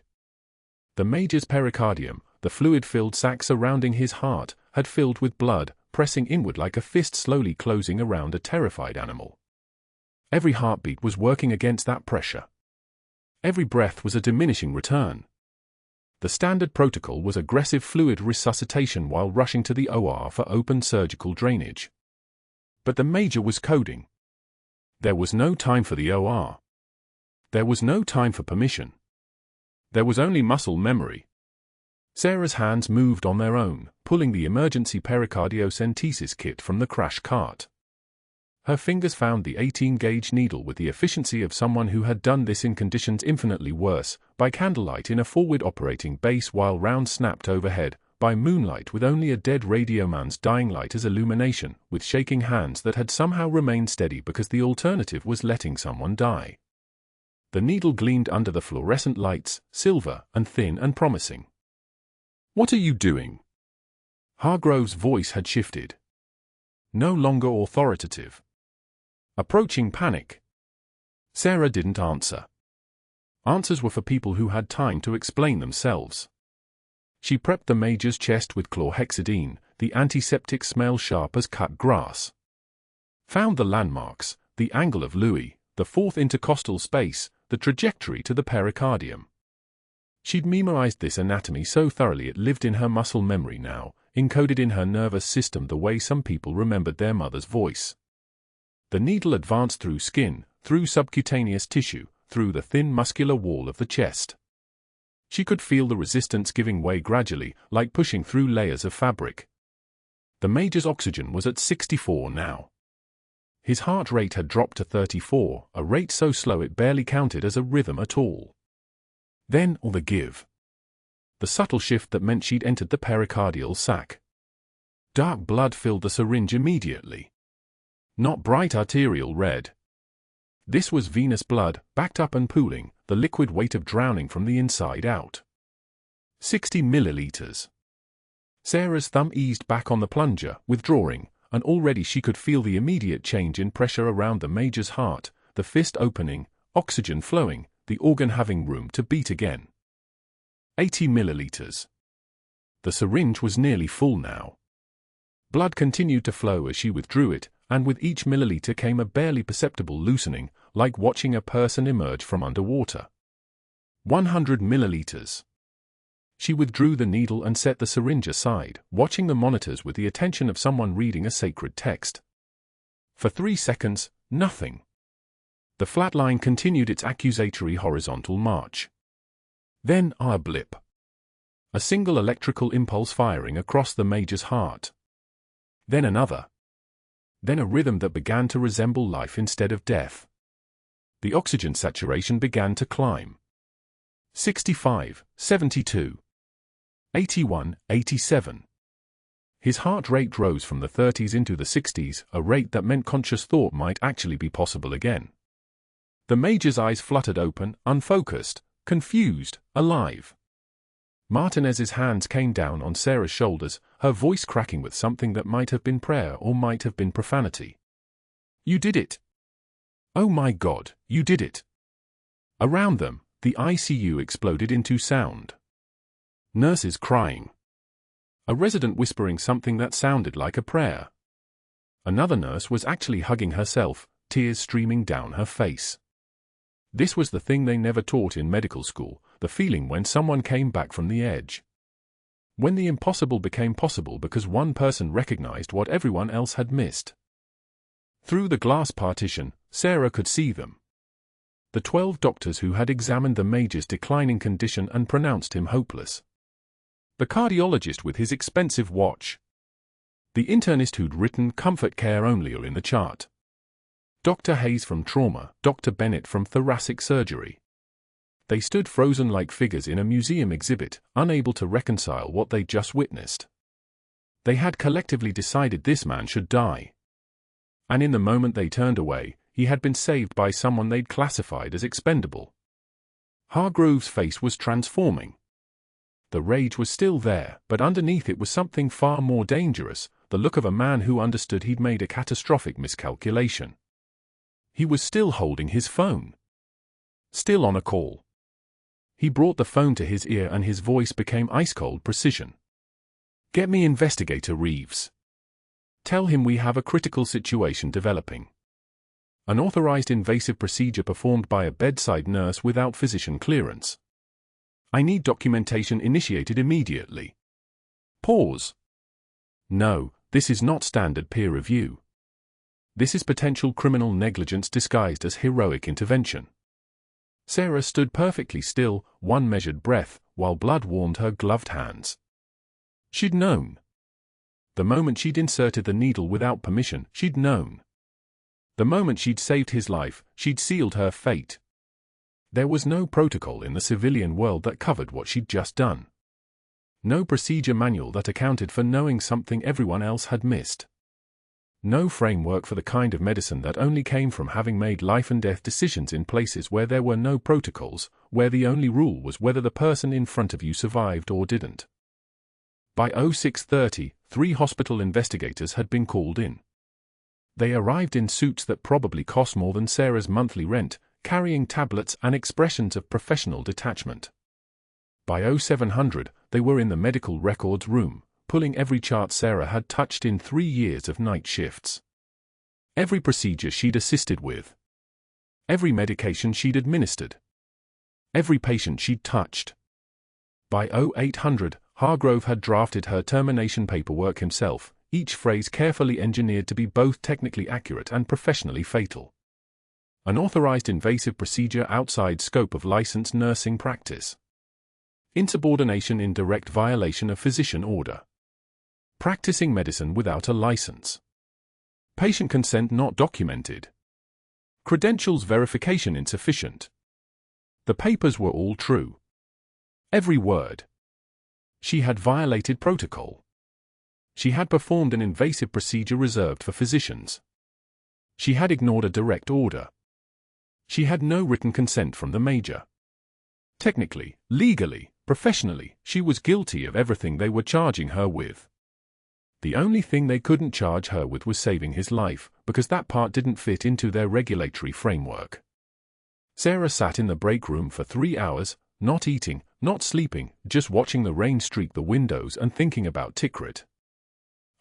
The Major's pericardium, the fluid-filled sac surrounding his heart, had filled with blood, pressing inward like a fist slowly closing around a terrified animal. Every heartbeat was working against that pressure. Every breath was a diminishing return. The standard protocol was aggressive fluid resuscitation while rushing to the OR for open surgical drainage. But the Major was coding. There was no time for the OR. There was no time for permission. There was only muscle memory. Sarah's hands moved on their own, pulling the emergency pericardiocentesis kit from the crash cart. Her fingers found the 18-gauge needle with the efficiency of someone who had done this in conditions infinitely worse, by candlelight in a forward operating base while rounds snapped overhead, by moonlight with only a dead radioman's dying light as illumination, with shaking hands that had somehow remained steady because the alternative was letting someone die. The needle gleamed under the fluorescent lights, silver and thin and promising. "What are you doing?" Hargrove's voice had shifted. No longer authoritative. Approaching panic. Sarah didn't answer. Answers were for people who had time to explain themselves. She prepped the Major's chest with chlorhexidine, the antiseptic smell sharp as cut grass. Found the landmarks, the angle of Louis, the fourth intercostal space, the trajectory to the pericardium. She'd memorized this anatomy so thoroughly it lived in her muscle memory now, encoded in her nervous system the way some people remembered their mother's voice. The needle advanced through skin, through subcutaneous tissue, through the thin muscular wall of the chest. She could feel the resistance giving way gradually, like pushing through layers of fabric. The Major's oxygen was at 64 now. His heart rate had dropped to 34, a rate so slow it barely counted as a rhythm at all. Then, all the give. The subtle shift that meant she'd entered the pericardial sac. Dark blood filled the syringe immediately. Not bright arterial red. This was venous blood, backed up and pooling, the liquid weight of drowning from the inside out. 60 milliliters. Sarah's thumb eased back on the plunger, withdrawing, and already she could feel the immediate change in pressure around the Major's heart, the fist opening, oxygen flowing, the organ having room to beat again. 80 milliliters. The syringe was nearly full now. Blood continued to flow as she withdrew it, and with each milliliter came a barely perceptible loosening, like watching a person emerge from underwater. 100 milliliters. She withdrew the needle and set the syringe aside, watching the monitors with the attention of someone reading a sacred text. For 3 seconds, nothing. The flat line continued its accusatory horizontal march. Then, a blip. A single electrical impulse firing across the Major's heart. Then another. Then a rhythm that began to resemble life instead of death. The oxygen saturation began to climb. 65, 72. 81, 87. His heart rate rose from the 30s into the 60s, a rate that meant conscious thought might actually be possible again. The Major's eyes fluttered open, unfocused, confused, alive. Martinez's hands came down on Sarah's shoulders, her voice cracking with something that might have been prayer or might have been profanity. You did it. Oh my God, you did it. Around them, the ICU exploded into sound. Nurses crying. A resident whispering something that sounded like a prayer. Another nurse was actually hugging herself, tears streaming down her face. This was the thing they never taught in medical school, the feeling when someone came back from the edge. When the impossible became possible because one person recognized what everyone else had missed. Through the glass partition, Sarah could see them. The 12 doctors who had examined the Major's declining condition and pronounced him hopeless. The cardiologist with his expensive watch. The internist who'd written comfort care only in the chart. Dr. Hayes from trauma, Dr. Bennett from thoracic surgery. They stood frozen like figures in a museum exhibit, unable to reconcile what they'd just witnessed. They had collectively decided this man should die. And in the moment they turned away, he had been saved by someone they'd classified as expendable. Hargrove's face was transforming. The rage was still there, but underneath it was something far more dangerous, the look of a man who understood he'd made a catastrophic miscalculation. He was still holding his phone. Still on a call. He brought the phone to his ear and his voice became ice-cold precision. Get me Investigator Reeves. Tell him we have a critical situation developing. An authorized invasive procedure performed by a bedside nurse without physician clearance. I need documentation initiated immediately. Pause. No, this is not standard peer review. This is potential criminal negligence disguised as heroic intervention. Sarah stood perfectly still, one measured breath, while blood warmed her gloved hands. She'd known. The moment she'd inserted the needle without permission, she'd known. The moment she'd saved his life, she'd sealed her fate. There was no protocol in the civilian world that covered what she'd just done. No procedure manual that accounted for knowing something everyone else had missed. No framework for the kind of medicine that only came from having made life-and-death decisions in places where there were no protocols, where the only rule was whether the person in front of you survived or didn't. By 06:30, 3 hospital investigators had been called in. They arrived in suits that probably cost more than Sarah's monthly rent, carrying tablets and expressions of professional detachment. By 0700, they were in the medical records room, pulling every chart Sarah had touched in 3 years of night shifts. Every procedure she'd assisted with. Every medication she'd administered. Every patient she'd touched. By 0800, Hargrove had drafted her termination paperwork himself, each phrase carefully engineered to be both technically accurate and professionally fatal. Unauthorized invasive procedure outside scope of licensed nursing practice. Insubordination in direct violation of physician order. Practicing medicine without a license. Patient consent not documented. Credentials verification insufficient. The papers were all true. Every word. She had violated protocol. She had performed an invasive procedure reserved for physicians. She had ignored a direct order. She had no written consent from the major. Technically, legally, professionally, she was guilty of everything they were charging her with. The only thing they couldn't charge her with was saving his life, because that part didn't fit into their regulatory framework. Sarah sat in the break room for 3 hours, not eating, not sleeping, just watching the rain streak the windows and thinking about Tikrit.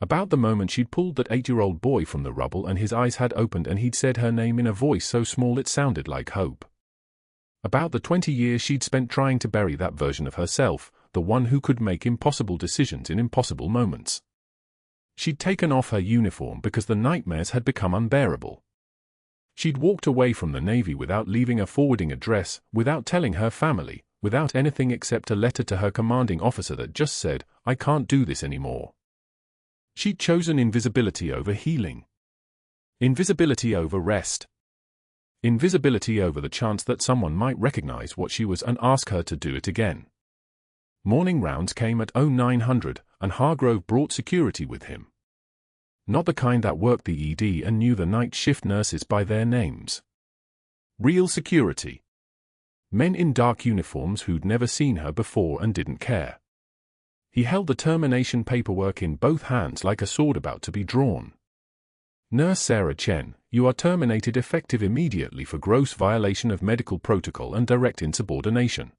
About the moment she'd pulled that 8-year-old boy from the rubble and his eyes had opened and he'd said her name in a voice so small it sounded like hope. About the 20 years she'd spent trying to bury that version of herself, the one who could make impossible decisions in impossible moments. She'd taken off her uniform because the nightmares had become unbearable. She'd walked away from the Navy without leaving a forwarding address, without telling her family, without anything except a letter to her commanding officer that just said, "I can't do this anymore." She'd chosen invisibility over healing. Invisibility over rest. Invisibility over the chance that someone might recognize what she was and ask her to do it again. Morning rounds came at 0900, and Hargrove brought security with him. Not the kind that worked the ED and knew the night shift nurses by their names. Real security. Men in dark uniforms who'd never seen her before and didn't care. He held the termination paperwork in both hands like a sword about to be drawn. "Nurse Sarah Chen, you are terminated effective immediately for gross violation of medical protocol and direct insubordination."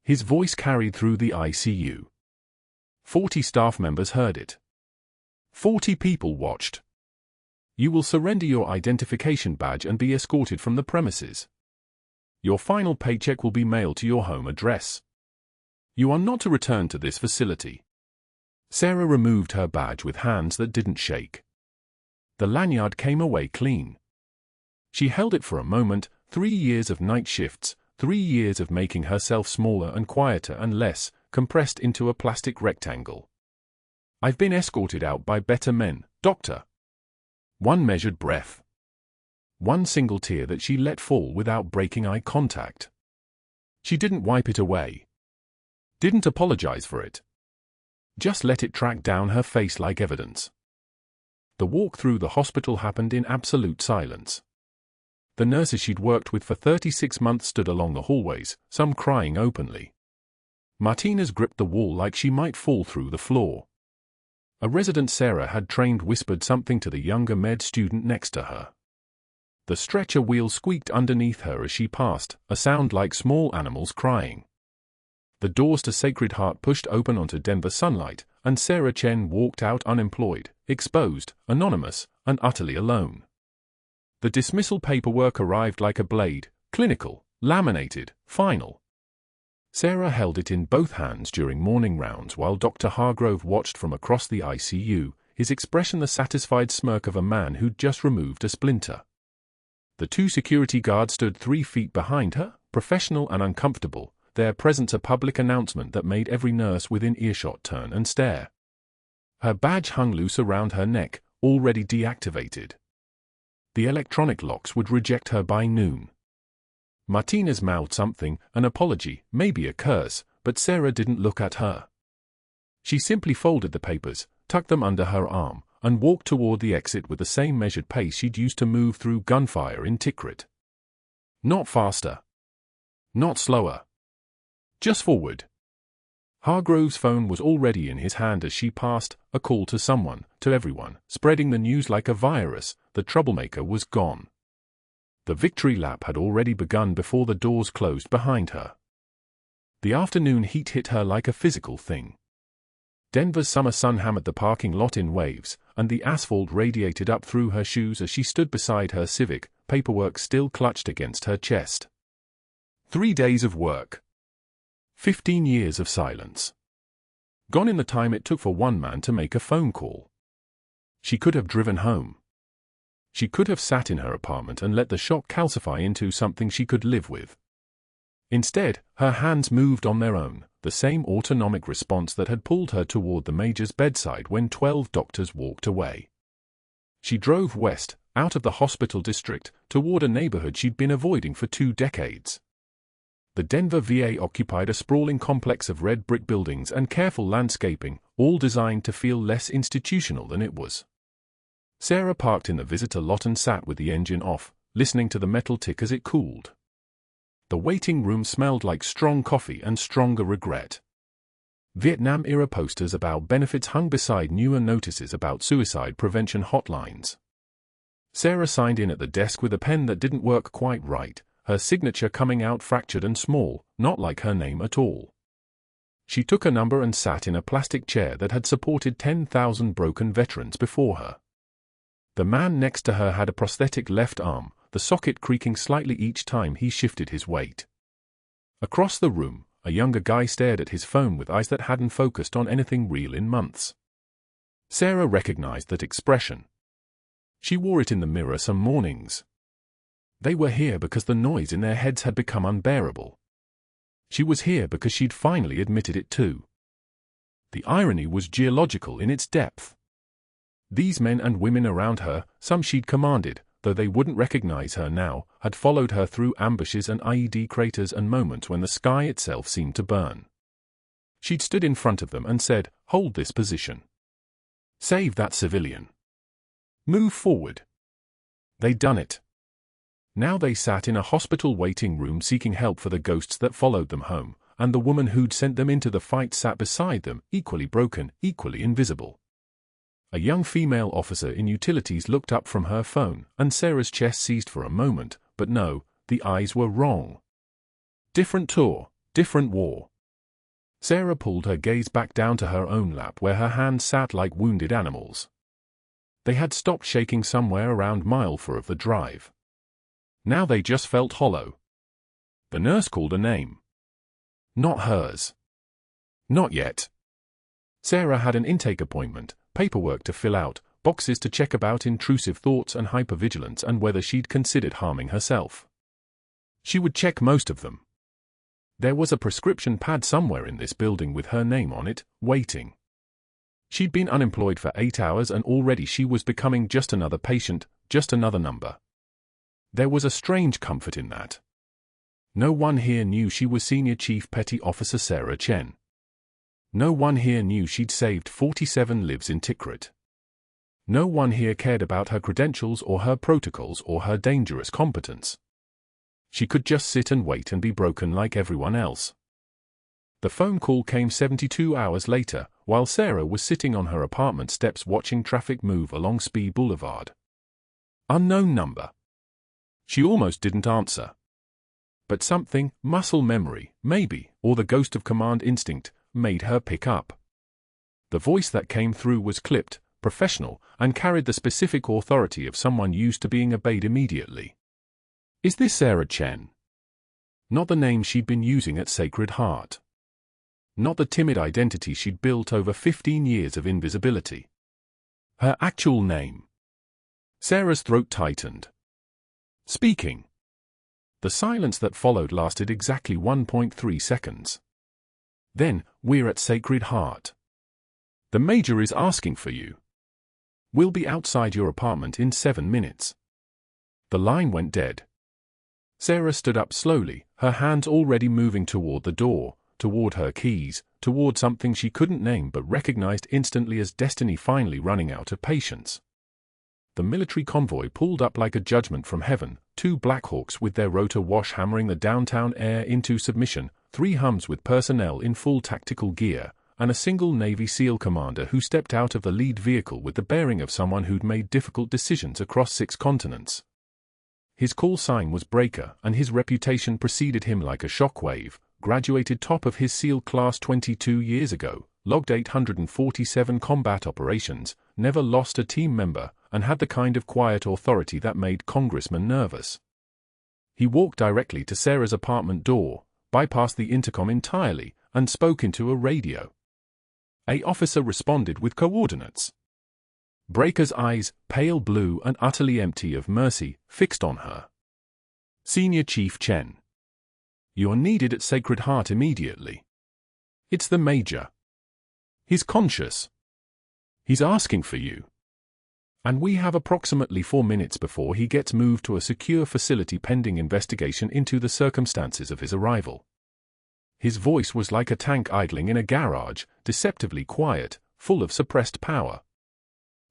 His voice carried through the ICU. 40 staff members heard it. 40 people watched. "You will surrender your identification badge and be escorted from the premises. Your final paycheck will be mailed to your home address. You are not to return to this facility." Sarah removed her badge with hands that didn't shake. The lanyard came away clean. She held it for a moment, 3 years of night shifts, 3 years of making herself smaller and quieter and less, compressed into a plastic rectangle. "I've been escorted out by better men, doctor." One measured breath. One single tear that she let fall without breaking eye contact. She didn't wipe it away. Didn't apologize for it. Just let it track down her face like evidence. The walk through the hospital happened in absolute silence. The nurses she'd worked with for 36 months stood along the hallways, some crying openly. Martinez gripped the wall like she might fall through the floor. A resident Sarah had trained whispered something to the younger med student next to her. The stretcher wheel squeaked underneath her as she passed, a sound like small animals crying. The doors to Sacred Heart pushed open onto Denver sunlight, and Sarah Chen walked out unemployed, exposed, anonymous, and utterly alone. The dismissal paperwork arrived like a blade, clinical, laminated, final. Sarah held it in both hands during morning rounds while Dr. Hargrove watched from across the ICU, his expression the satisfied smirk of a man who'd just removed a splinter. The 2 security guards stood 3 feet behind her, professional and uncomfortable, their presence a public announcement that made every nurse within earshot turn and stare. Her badge hung loose around her neck, already deactivated. The electronic locks would reject her by noon. Martinez mouthed something, an apology, maybe a curse, but Sarah didn't look at her. She simply folded the papers, tucked them under her arm, and walked toward the exit with the same measured pace she'd used to move through gunfire in Tikrit. Not faster. Not slower. Just forward. Hargrove's phone was already in his hand as she passed, a call to someone, to everyone, spreading the news like a virus. The troublemaker was gone. The victory lap had already begun before the doors closed behind her. The afternoon heat hit her like a physical thing. Denver's summer sun hammered the parking lot in waves, and the asphalt radiated up through her shoes as she stood beside her Civic, paperwork still clutched against her chest. 3 days of work. 15 years of silence. Gone in the time it took for one man to make a phone call. She could have driven home. She could have sat in her apartment and let the shock calcify into something she could live with. Instead, her hands moved on their own, the same autonomic response that had pulled her toward the Major's bedside when 12 doctors walked away. She drove west, out of the hospital district, toward a neighborhood she'd been avoiding for 2 decades. The Denver VA occupied a sprawling complex of red brick buildings and careful landscaping, all designed to feel less institutional than it was. Sarah parked in the visitor lot and sat with the engine off, listening to the metal tick as it cooled. The waiting room smelled like strong coffee and stronger regret. Vietnam-era posters about benefits hung beside newer notices about suicide prevention hotlines. Sarah signed in at the desk with a pen that didn't work quite right, her signature coming out fractured and small, not like her name at all. She took a number and sat in a plastic chair that had supported 10,000 broken veterans before her. The man next to her had a prosthetic left arm, the socket creaking slightly each time he shifted his weight. Across the room, a younger guy stared at his phone with eyes that hadn't focused on anything real in months. Sarah recognized that expression. She wore it in the mirror some mornings. They were here because the noise in their heads had become unbearable. She was here because she'd finally admitted it too. The irony was geological in its depth. These men and women around her, some she'd commanded, though they wouldn't recognize her now, had followed her through ambushes and IED craters and moments when the sky itself seemed to burn. She'd stood in front of them and said, "Hold this position. Save that civilian. Move forward." They'd done it. Now they sat in a hospital waiting room seeking help for the ghosts that followed them home, and the woman who'd sent them into the fight sat beside them, equally broken, equally invisible. A young female officer in utilities looked up from her phone, and Sarah's chest seized for a moment, but no, the eyes were wrong. Different tour, different war. Sarah pulled her gaze back down to her own lap where her hands sat like wounded animals. They had stopped shaking somewhere around mile 4 of the drive. Now they just felt hollow. The nurse called a name. Not hers. Not yet. Sarah had an intake appointment, paperwork to fill out, boxes to check about intrusive thoughts and hypervigilance and whether she'd considered harming herself. She would check most of them. There was a prescription pad somewhere in this building with her name on it, waiting. She'd been unemployed for 8 hours and already she was becoming just another patient, just another number. There was a strange comfort in that. No one here knew she was Senior Chief Petty Officer Sarah Chen. No one here knew she'd saved 47 lives in Tikrit. No one here cared about her credentials or her protocols or her dangerous competence. She could just sit and wait and be broken like everyone else. The phone call came 72 hours later, while Sarah was sitting on her apartment steps watching traffic move along Spee Boulevard. Unknown number. She almost didn't answer. But something, muscle memory, maybe, or the ghost of command instinct, made her pick up. The voice that came through was clipped, professional, and carried the specific authority of someone used to being obeyed immediately. Is this Sarah Chen? Not the name she'd been using at Sacred Heart. Not the timid identity she'd built over 15 years of invisibility. Her actual name. Sarah's throat tightened. Speaking. The silence that followed lasted exactly 1.3 seconds. Then, "We're at Sacred Heart. The Major is asking for you. We'll be outside your apartment in 7 minutes." The line went dead. Sarah stood up slowly, her hands already moving toward the door, toward her keys, toward something she couldn't name but recognized instantly as destiny finally running out of patience. The military convoy pulled up like a judgment from heaven, 2 Blackhawks with their rotor wash hammering the downtown air into submission, 3 Hums with personnel in full tactical gear, and a single Navy SEAL commander who stepped out of the lead vehicle with the bearing of someone who'd made difficult decisions across 6 continents. His call sign was Breaker, and his reputation preceded him like a shockwave. Graduated top of his SEAL class 22 years ago, logged 847 combat operations, never lost a team member, and had the kind of quiet authority that made congressmen nervous. He walked directly to Sarah's apartment door, bypassed the intercom entirely, and spoke into a radio. An officer responded with coordinates. Breaker's eyes, pale blue and utterly empty of mercy, fixed on her. Senior Chief Chen. You're needed at Sacred Heart immediately. It's the Major. He's conscious. He's asking for you. And we have approximately 4 minutes before he gets moved to a secure facility pending investigation into the circumstances of his arrival. His voice was like a tank idling in a garage, deceptively quiet, full of suppressed power.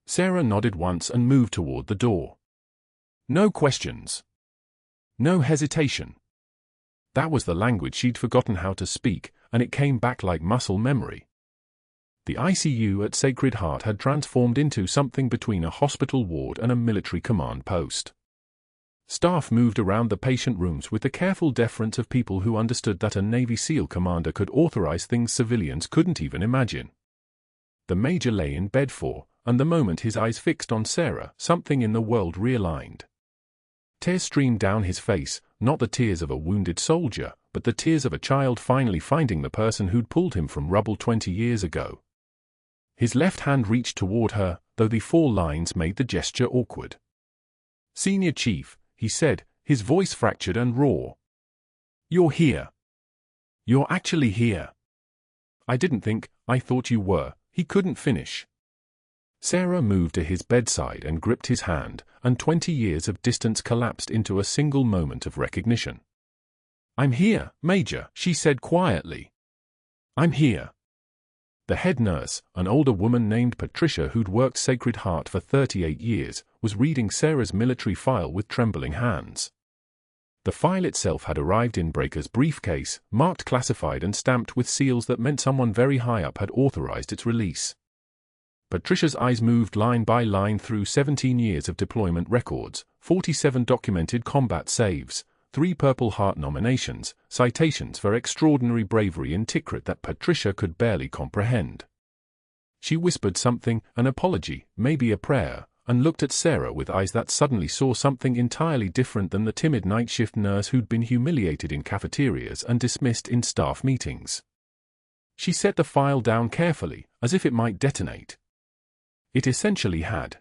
Sarah nodded once and moved toward the door. No questions. No hesitation. That was the language she'd forgotten how to speak, and it came back like muscle memory. The ICU at Sacred Heart had transformed into something between a hospital ward and a military command post. Staff moved around the patient rooms with the careful deference of people who understood that a Navy SEAL commander could authorize things civilians couldn't even imagine. The Major lay in bed and the moment his eyes fixed on Sarah, something in the world realigned. Tears streamed down his face, not the tears of a wounded soldier, but the tears of a child finally finding the person who'd pulled him from rubble 20 years ago. His left hand reached toward her, though the 4 lines made the gesture awkward. Senior Chief, he said, his voice fractured and raw. You're here. You're actually here. I thought you were. He couldn't finish. Sarah moved to his bedside and gripped his hand, and 20 years of distance collapsed into a single moment of recognition. I'm here, Major, she said quietly. I'm here. The head nurse, an older woman named Patricia who'd worked Sacred Heart for 38 years, was reading Sarah's military file with trembling hands. The file itself had arrived in Breaker's briefcase, marked classified and stamped with seals that meant someone very high up had authorized its release. Patricia's eyes moved line by line through 17 years of deployment records, 47 documented combat saves, 3 Purple Heart nominations, citations for extraordinary bravery in Tikrit that Patricia could barely comprehend. She whispered something, an apology, maybe a prayer, and looked at Sarah with eyes that suddenly saw something entirely different than the timid night shift nurse who'd been humiliated in cafeterias and dismissed in staff meetings. She set the file down carefully, as if it might detonate. It essentially had.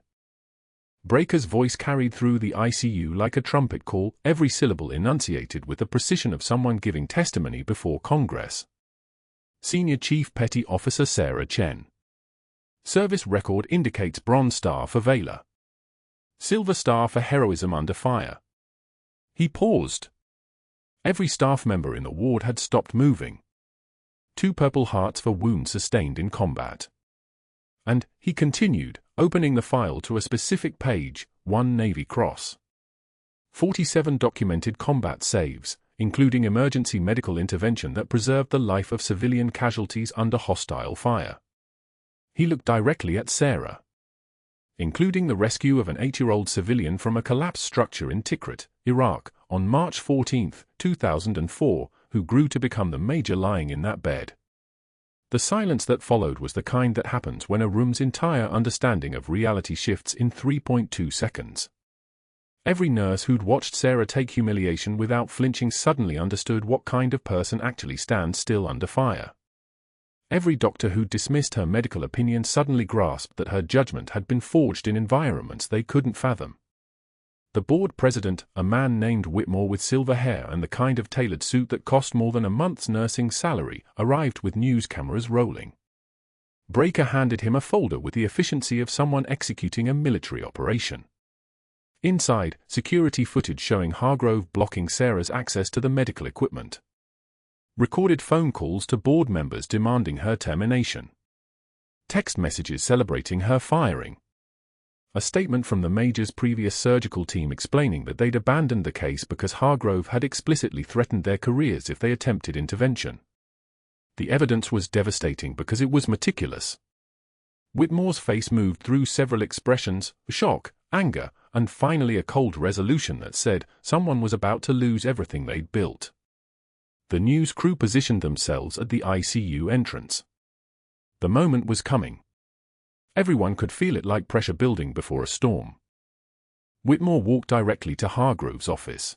Breaker's voice carried through the ICU like a trumpet call, every syllable enunciated with the precision of someone giving testimony before Congress. Senior Chief Petty Officer Sarah Chen. Service record indicates Bronze Star for Valor. Silver Star for heroism under fire. He paused. Every staff member in the ward had stopped moving. 2 Purple Hearts for wounds sustained in combat. And, he continued, opening the file to a specific page, 1 Navy Cross. 47 documented combat saves, including emergency medical intervention that preserved the life of civilian casualties under hostile fire. He looked directly at Sarah. Including the rescue of an 8-year-old civilian from a collapsed structure in Tikrit, Iraq, on March 14, 2004, who grew to become the Major lying in that bed. The silence that followed was the kind that happens when a room's entire understanding of reality shifts in 3.2 seconds. Every nurse who'd watched Sarah take humiliation without flinching suddenly understood what kind of person actually stands still under fire. Every doctor who'd dismissed her medical opinion suddenly grasped that her judgment had been forged in environments they couldn't fathom. The board president, a man named Whitmore with silver hair and the kind of tailored suit that cost more than a month's nursing salary, arrived with news cameras rolling. Breaker handed him a folder with the efficiency of someone executing a military operation. Inside, security footage showing Hargrove blocking Sarah's access to the medical equipment. Recorded phone calls to board members demanding her termination. Text messages celebrating her firing. A statement from the Major's previous surgical team explaining that they'd abandoned the case because Hargrove had explicitly threatened their careers if they attempted intervention. The evidence was devastating because it was meticulous. Whitmore's face moved through several expressions: shock, anger, and finally a cold resolution that said someone was about to lose everything they'd built. The news crew positioned themselves at the ICU entrance. The moment was coming. Everyone could feel it like pressure building before a storm. Whitmore walked directly to Hargrove's office.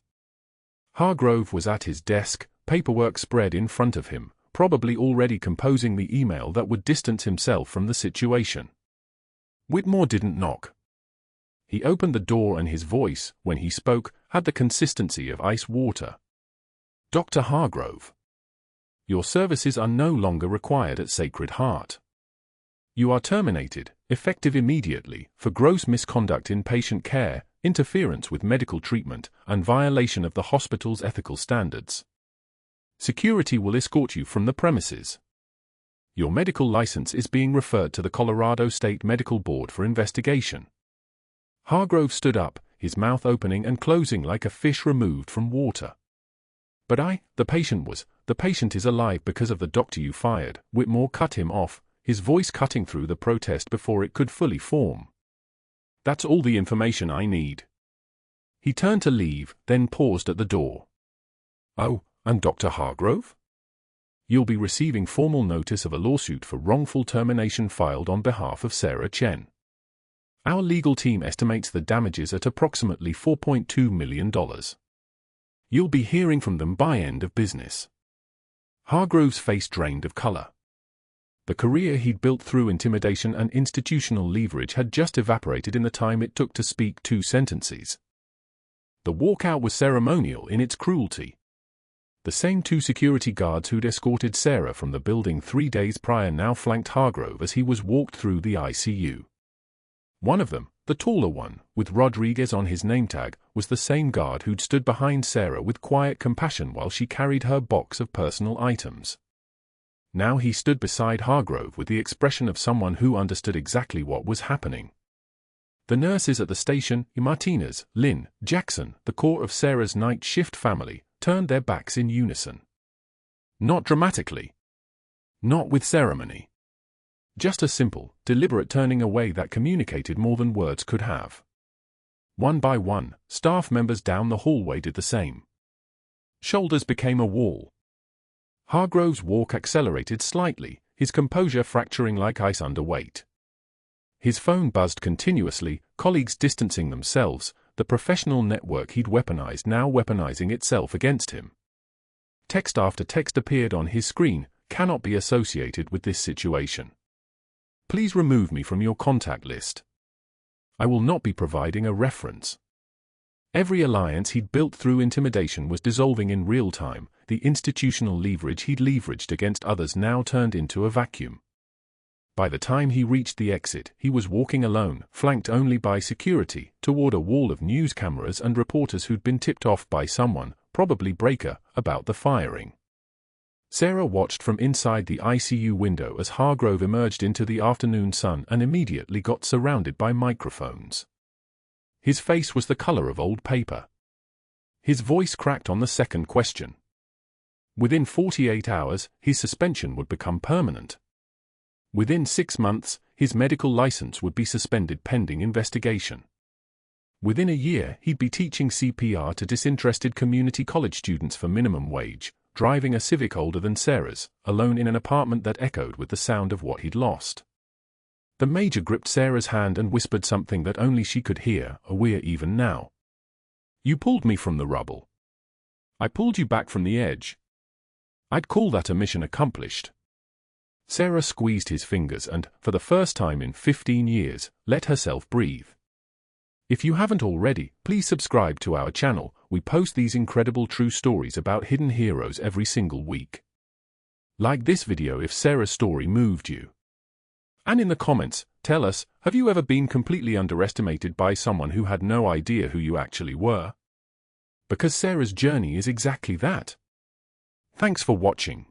Hargrove was at his desk, paperwork spread in front of him, probably already composing the email that would distance himself from the situation. Whitmore didn't knock. He opened the door and his voice, when he spoke, had the consistency of ice water. "Dr. Hargrove, your services are no longer required at Sacred Heart. You are terminated, effective immediately, for gross misconduct in patient care, interference with medical treatment, and violation of the hospital's ethical standards. Security will escort you from the premises. Your medical license is being referred to the Colorado State Medical Board for investigation." Hargrove stood up, his mouth opening and closing like a fish removed from water. "But the patient is alive because of the doctor you fired." Whitmore cut him off, his voice cutting through the protest before it could fully form. "That's all the information I need." He turned to leave, then paused at the door. "Oh, and Dr. Hargrove? You'll be receiving formal notice of a lawsuit for wrongful termination filed on behalf of Sarah Chen. Our legal team estimates the damages at approximately $4.2 million. You'll be hearing from them by end of business." Hargrove's face drained of color. The career he'd built through intimidation and institutional leverage had just evaporated in the time it took to speak 2 sentences. The walkout was ceremonial in its cruelty. The same 2 security guards who'd escorted Sarah from the building 3 days prior now flanked Hargrove as he was walked through the ICU. One of them, the taller one, with Rodriguez on his name tag, was the same guard who'd stood behind Sarah with quiet compassion while she carried her box of personal items. Now he stood beside Hargrove with the expression of someone who understood exactly what was happening. The nurses at the station, Martinez, Lynn, Jackson, the core of Sarah's night shift family, turned their backs in unison. Not dramatically. Not with ceremony. Just a simple, deliberate turning away that communicated more than words could have. One by one, staff members down the hallway did the same. Shoulders became a wall. Hargrove's walk accelerated slightly, his composure fracturing like ice under weight. His phone buzzed continuously, colleagues distancing themselves, the professional network he'd weaponized now weaponizing itself against him. Text after text appeared on his screen, "Cannot be associated with this situation. Please remove me from your contact list. I will not be providing a reference." Every alliance he'd built through intimidation was dissolving in real time, the institutional leverage he'd leveraged against others now turned into a vacuum. By the time he reached the exit, he was walking alone, flanked only by security, toward a wall of news cameras and reporters who'd been tipped off by someone, probably Breaker, about the firing. Sarah watched from inside the ICU window as Hargrove emerged into the afternoon sun and immediately got surrounded by microphones. His face was the color of old paper. His voice cracked on the second question. Within 48 hours, his suspension would become permanent. Within 6 months, his medical license would be suspended pending investigation. Within a year, he'd be teaching CPR to disinterested community college students for minimum wage, driving a Civic older than Sarah's, alone in an apartment that echoed with the sound of what he'd lost. The major gripped Sarah's hand and whispered something that only she could hear, aware even now. "You pulled me from the rubble. I pulled you back from the edge. I'd call that a mission accomplished." Sarah squeezed his fingers and, for the first time in 15 years, let herself breathe. If you haven't already, please subscribe to our channel. We post these incredible true stories about hidden heroes every single week. Like this video if Sarah's story moved you. And in the comments, tell us, have you ever been completely underestimated by someone who had no idea who you actually were? Because Sarah's journey is exactly that. Thanks for watching.